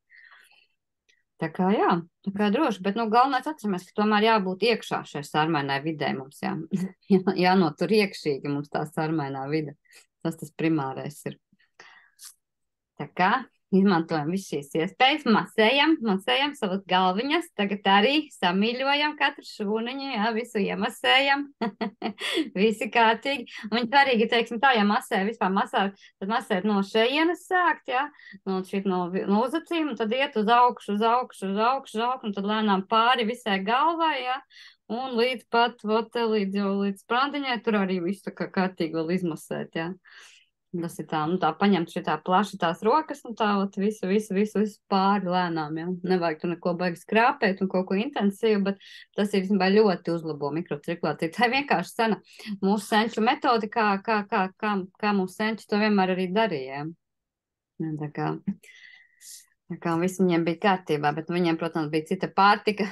Tā kā jā, tā kā droši, bet galvenais atceramies, ka tomēr jābūt iekšā šai sārmainai vidē mums, jā. Jānotur iekšīgi mums tā sārmainā vide. Tas primārais ir. Tā kā Izmantojam visu šīs iespējas, masējam savas galviņas, tagad arī samīļojam katru šūniņu, jā, visu iemasējam, visi kārtīgi. Un viņi svarīgi, teiksim, tā, ja masē, vispār masē, tad masēt no šejienes sākt, jā, no uzacīm, un tad iet uz augšu, un tad lēnām pāri visai galvai, jā, un līdz pat, līdz sprādiņai, tur arī visu tā kā kārtīgi vēl izmasēt, jā. Tas ir tā, tā paņemt šitā plaši tās rokas un tā visu pāri lēnām, jā. Nevajag tu neko baigi skrāpēt un kaut ko intensīvu, bet tas ir vismaz ļoti uzlabo mikrocirkulāciju. Tā ir vienkārši sena mūsu senču metodi, kā mūsu senči to vienmēr arī darīja. Tā kā viss viņiem bija kārtībā, bet viņiem, protams, bija cita pārtika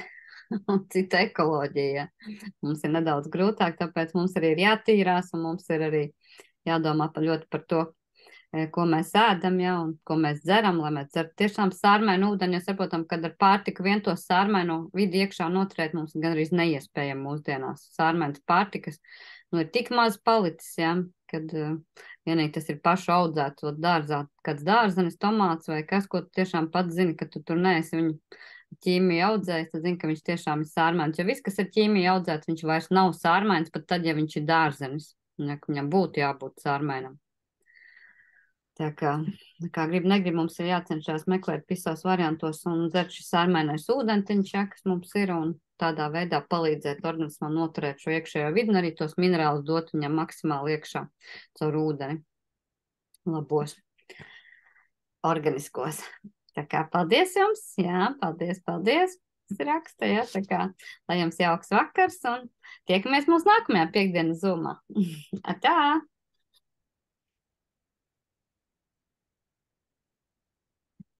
un cita ekoloģija. Mums ir nedaudz grūtāk, tāpēc mums arī ir jātīrās un mums ir arī jādomā ļoti par to, ko mēs ēdam, ja, un ko mēs dzeram, lai mēs dzeram tiešām sārmainu ūdeni, jo saprotam, kad ar pārtiku vien to sārmainu vidi iekšā noturēt mums gan arī neiespējami mūsdienās. Sārmainas pārtikas, ir tik maz palicis, ja, kad vienīgi tas ir pašu audzēts, dārzā, kāds dārzenis, tomāts vai kas, ko tu tiešām pats zini, ka tu tur neesi viņu ķīmiju audzējis, tad zini, ka viņš tiešām ir sārmains, jo viss, kas ir ķīmiju audzēts, viņš vairs nav sārmains, pat tad, ja viņš ir dārzenis. Viņam būtu jābūt sārmainam. Tā kā negrib, mums ir jācenšas meklēt visos variantos un dzert šis sārmainais ūdentiņš, ja, kas mums ir, un tādā veidā palīdzēt organismam noturēt šo iekšējo vidi un arī tos minerālus dot viņam maksimāli iekšā caur ūdeni. Labos organiskos. Tā kā paldies jums, jā, paldies. Raksta, ja, tā kā, lai jums jauks vakars un tiekamies mūsu nākamajā piekdienas Zoomā. Atā!